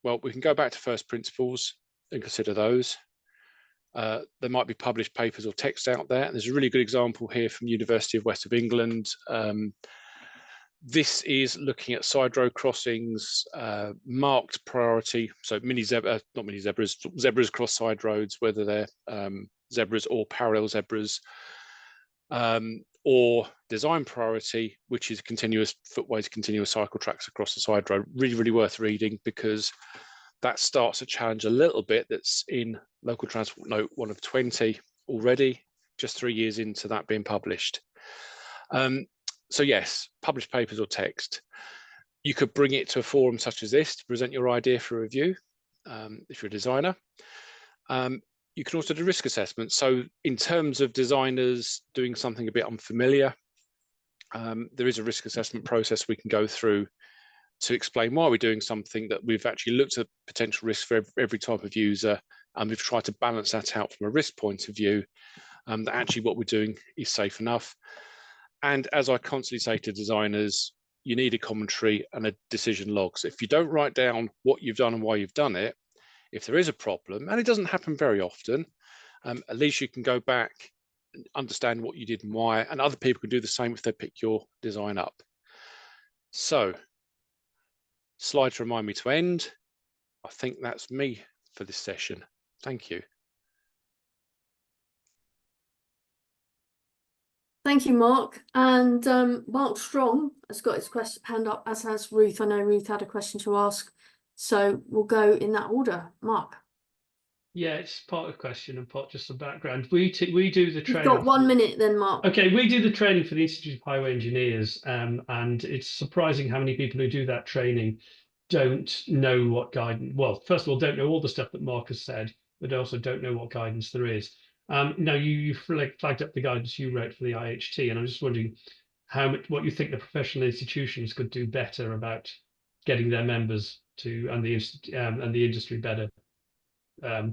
Well, we can go back to first principles and consider those. There might be published papers or text out there. There's a really good example here from University of West of England. This is looking at side road crossings, marked priority. So zebras cross side roads, whether they're zebras or parallel zebras, or design priority, which is continuous footways, continuous cycle tracks across the side road. Really, really worth reading, because that starts to challenge a little bit that's in Local Transport Note 1 of 20 already, just 3 years into that being published. So yes, published papers or text. You could bring it to a forum such as this to present your idea for review, if you're a designer. You can also do risk assessment. So in terms of designers doing something a bit unfamiliar, there is a risk assessment process we can go through to explain why we're doing something that we've actually looked at potential risks for every type of user, and we've tried to balance that out from a risk point of view, that actually what we're doing is safe enough. And as I constantly say to designers, you need a commentary and a decision log. So if you don't write down what you've done and why you've done it, if there is a problem, and it doesn't happen very often, at least you can go back and understand what you did and why, and other people can do the same if they pick your design up. So, slide to remind me to end. I think that's me for this session. Thank you. Thank you, Mark. And Mark Strong has got his hand up, as has Ruth. I know Ruth had a question to ask. So we'll go in that order. Mark. Yeah, it's part of the question and part just some background. We do the training. You've got 1 minute then, Mark. Okay, we do the training for the Institute of Highway Engineers, and it's surprising how many people who do that training don't know what guidance. Well, first of all, don't know all the stuff that Mark has said, but also don't know what guidance there is. Now you flagged up the guidance you wrote for the IHT, and I'm just wondering what you think the professional institutions could do better about getting their members to and the industry better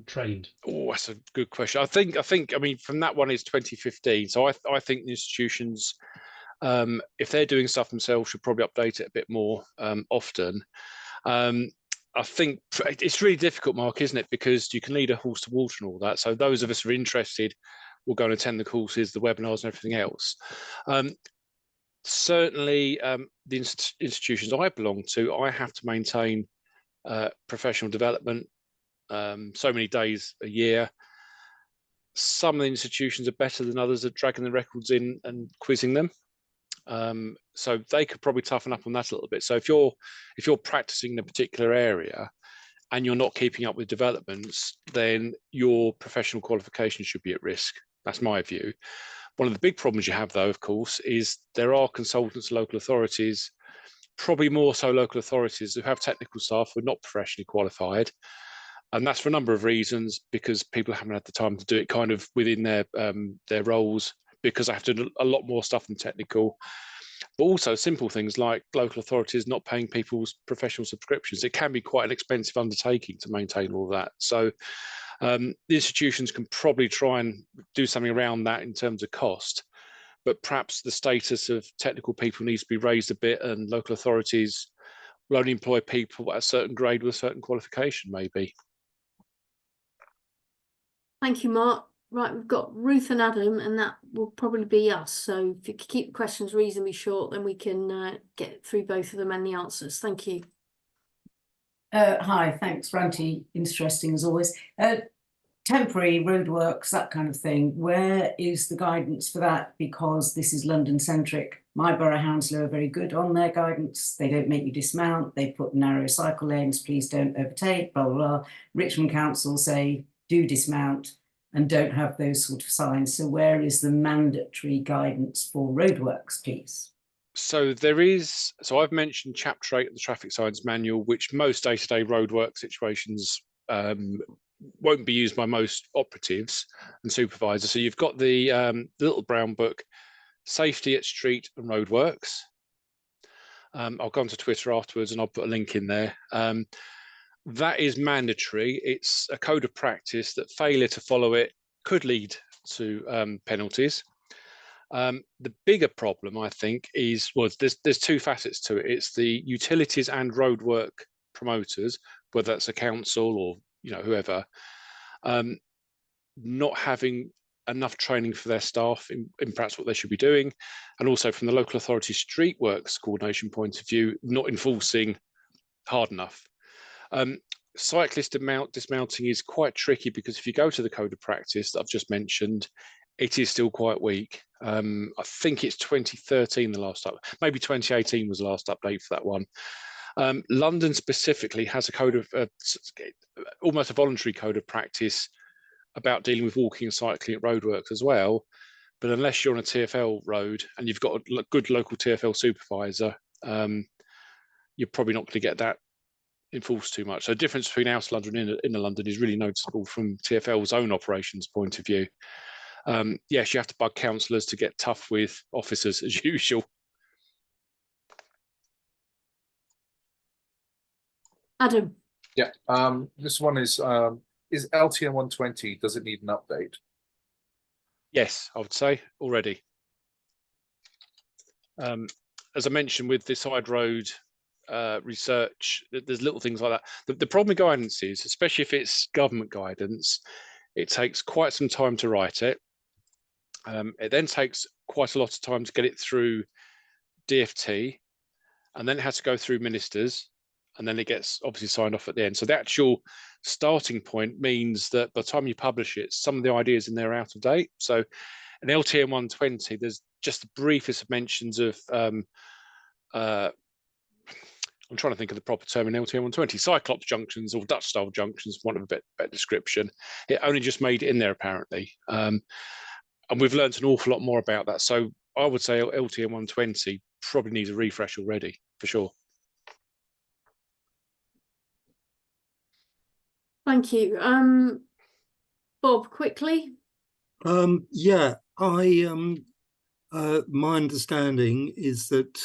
trained. Oh, that's a good question. I think I mean, from that one is 2015. So I think the institutions If they're doing stuff themselves, should probably update it a bit more often. I think it's really difficult, Mark, isn't it? Because you can lead a horse to water and all that. So those of us who are interested will go and attend the courses, the webinars and everything else. Certainly, the institutions I belong to, I have to maintain professional development so many days a year. Some of the institutions are better than others at dragging the records in and quizzing them. So they could probably toughen up on that a little bit. So if you're practicing in a particular area and you're not keeping up with developments, then your professional qualification should be at risk. That's my view. One of the big problems you have, though, of course, is there are consultants, local authorities, probably more so local authorities, who have technical staff who are not professionally qualified. And that's for a number of reasons, because people haven't had the time to do it kind of within their roles, because I have to do a lot more stuff than technical, but also simple things like local authorities not paying people's professional subscriptions. It can be quite an expensive undertaking to maintain all that. So the institutions can probably try and do something around that in terms of cost, but perhaps the status of technical people needs to be raised a bit, and local authorities will only employ people at a certain grade with a certain qualification, maybe. Thank you, Mark. Right, we've got Ruth and Adam, and that will probably be us. So if you could keep the questions reasonably short, then we can get through both of them and the answers. Thank you. Hi, thanks, Ranty. Interesting as always. Temporary roadworks, that kind of thing. Where is the guidance for that? Because this is London-centric. My borough Hounslow are very good on their guidance. They don't make you dismount. They put narrow cycle lanes. Please don't overtake, blah, blah, blah. Richmond Council say, do dismount, and don't have those sort of signs. So where is the mandatory guidance for roadworks, please? So there is, so I've mentioned chapter 8 of the traffic signs manual, which most day-to-day roadwork situations won't be used by most operatives and supervisors. So you've got the little brown book, Safety at Street and Roadworks. I'll go onto Twitter afterwards and I'll put a link in there. That is mandatory. It's a code of practice that failure to follow it could lead to penalties. The bigger problem, I think, is, well, there's two facets to it. It's the utilities and roadwork promoters, whether that's a council or whoever, not having enough training for their staff in perhaps what they should be doing, and also from the local authority street works coordination point of view, not enforcing hard enough. Cyclist dismounting is quite tricky, because if you go to the code of practice that I've just mentioned, it is still quite weak. I think it's 2013 the last up, maybe 2018 was the last update for that one. London specifically has a code of almost a voluntary code of practice about dealing with walking and cycling at roadworks as well. But unless you're on a TfL road and you've got a good local TfL supervisor, you're probably not going to get that enforced too much. So the difference between outer London and inner London is really noticeable from TfL's own operations point of view. Yes, you have to bug councillors to get tough with officers as usual. Adam. Yeah, this one is LTM 120, does it need an update? Yes, I would say already. As I mentioned with the side road research, there's little things like that. The problem with guidance is, especially if it's government guidance, it takes quite some time to write it. It then takes quite a lot of time to get it through DFT, and then it has to go through ministers, and then it gets obviously signed off at the end. So the actual starting point means that by the time you publish it, some of the ideas in there are out of date. So in LTM 120, there's just the briefest mentions of, I'm trying to think of the proper term in LTM 120, Cyclops junctions or Dutch style junctions, for want of a better description. It only just made it in there apparently. And we've learned an awful lot more about that. So I would say LTM 120 probably needs a refresh already, for sure. Thank you. Bob, quickly. Yeah, my understanding is that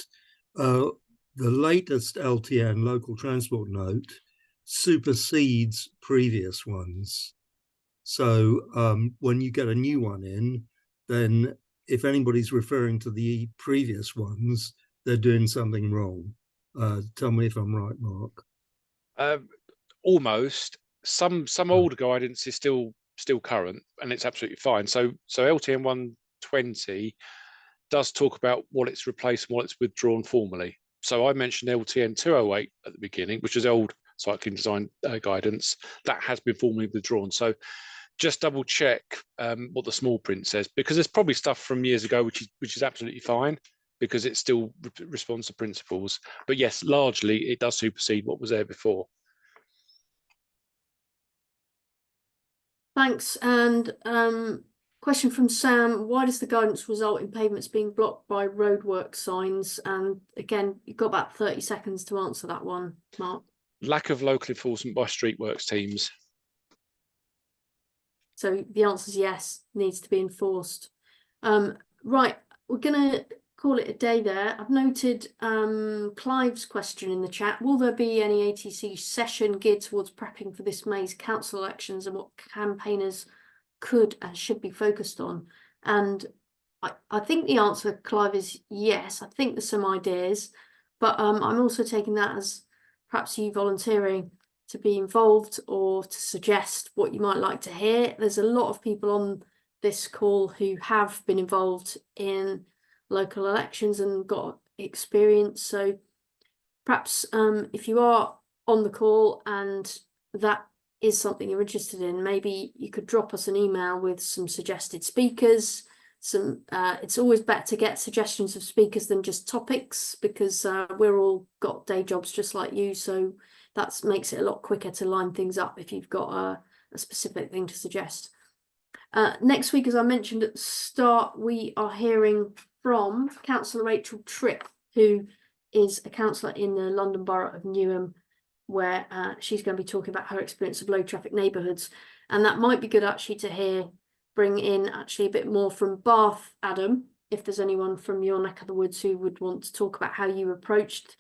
the latest LTN, local transport note, supersedes previous ones. So when you get a new one in, then if anybody's referring to the previous ones, they're doing something wrong. Tell me if I'm right, Mark. Almost. Some older guidance is still current, and it's absolutely fine. So LTN 120 does talk about what it's replaced and what it's withdrawn formally. So I mentioned LTN 208 at the beginning, which is old cycling design guidance that has been formally withdrawn. So just double check what the small print says, because there's probably stuff from years ago which is absolutely fine, because it still responds to principles. But yes, largely it does supersede what was there before. Thanks. And question from Sam: why does the guidance result in pavements being blocked by roadwork signs? And again, you've got about 30 seconds to answer that one, Mark. Lack of local enforcement by streetworks teams. So the answer is yes, needs to be enforced. Right, we're going to call it a day there. I've noted Clive's question in the chat. Will there be any ATC session geared towards prepping for this May's council elections and what campaigners could and should be focused on? And I think the answer, Clive, is yes. I think there's some ideas, but I'm also taking that as perhaps you volunteering to be involved or to suggest what you might like to hear. There's a lot of people on this call who have been involved in local elections and got experience. So perhaps if you are on the call and that is something you're interested in, maybe you could drop us an email with some suggested speakers. It's always better to get suggestions of speakers than just topics, because we're all got day jobs just like you, so that makes it a lot quicker to line things up if you've got a specific thing to suggest. Next week, as I mentioned at the start, we are hearing from Councillor Rachel Tripp, who is a councillor in the London Borough of Newham, where she's going to be talking about her experience of low traffic neighbourhoods. And that might be good actually to bring in actually a bit more from Bath, Adam, if there's anyone from your neck of the woods who would want to talk about how you approached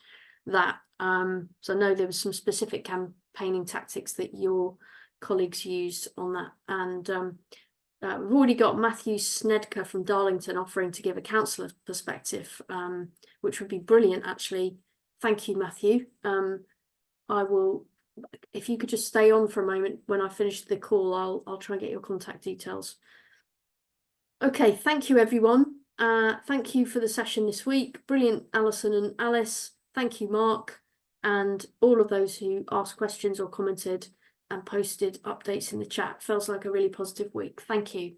that. So I know there was some specific campaigning tactics that your colleagues used on that. And we've already got Matthew Snedker from Darlington offering to give a councillor perspective, which would be brilliant, actually. Thank you, Matthew. I will, if you could just stay on for a moment when I finish the call, I'll try and get your contact details. Okay, thank you, everyone. Thank you for the session this week. Brilliant, Alison and Alice. Thank you, Mark, and all of those who asked questions or commented and posted updates in the chat. Feels like a really positive week. Thank you.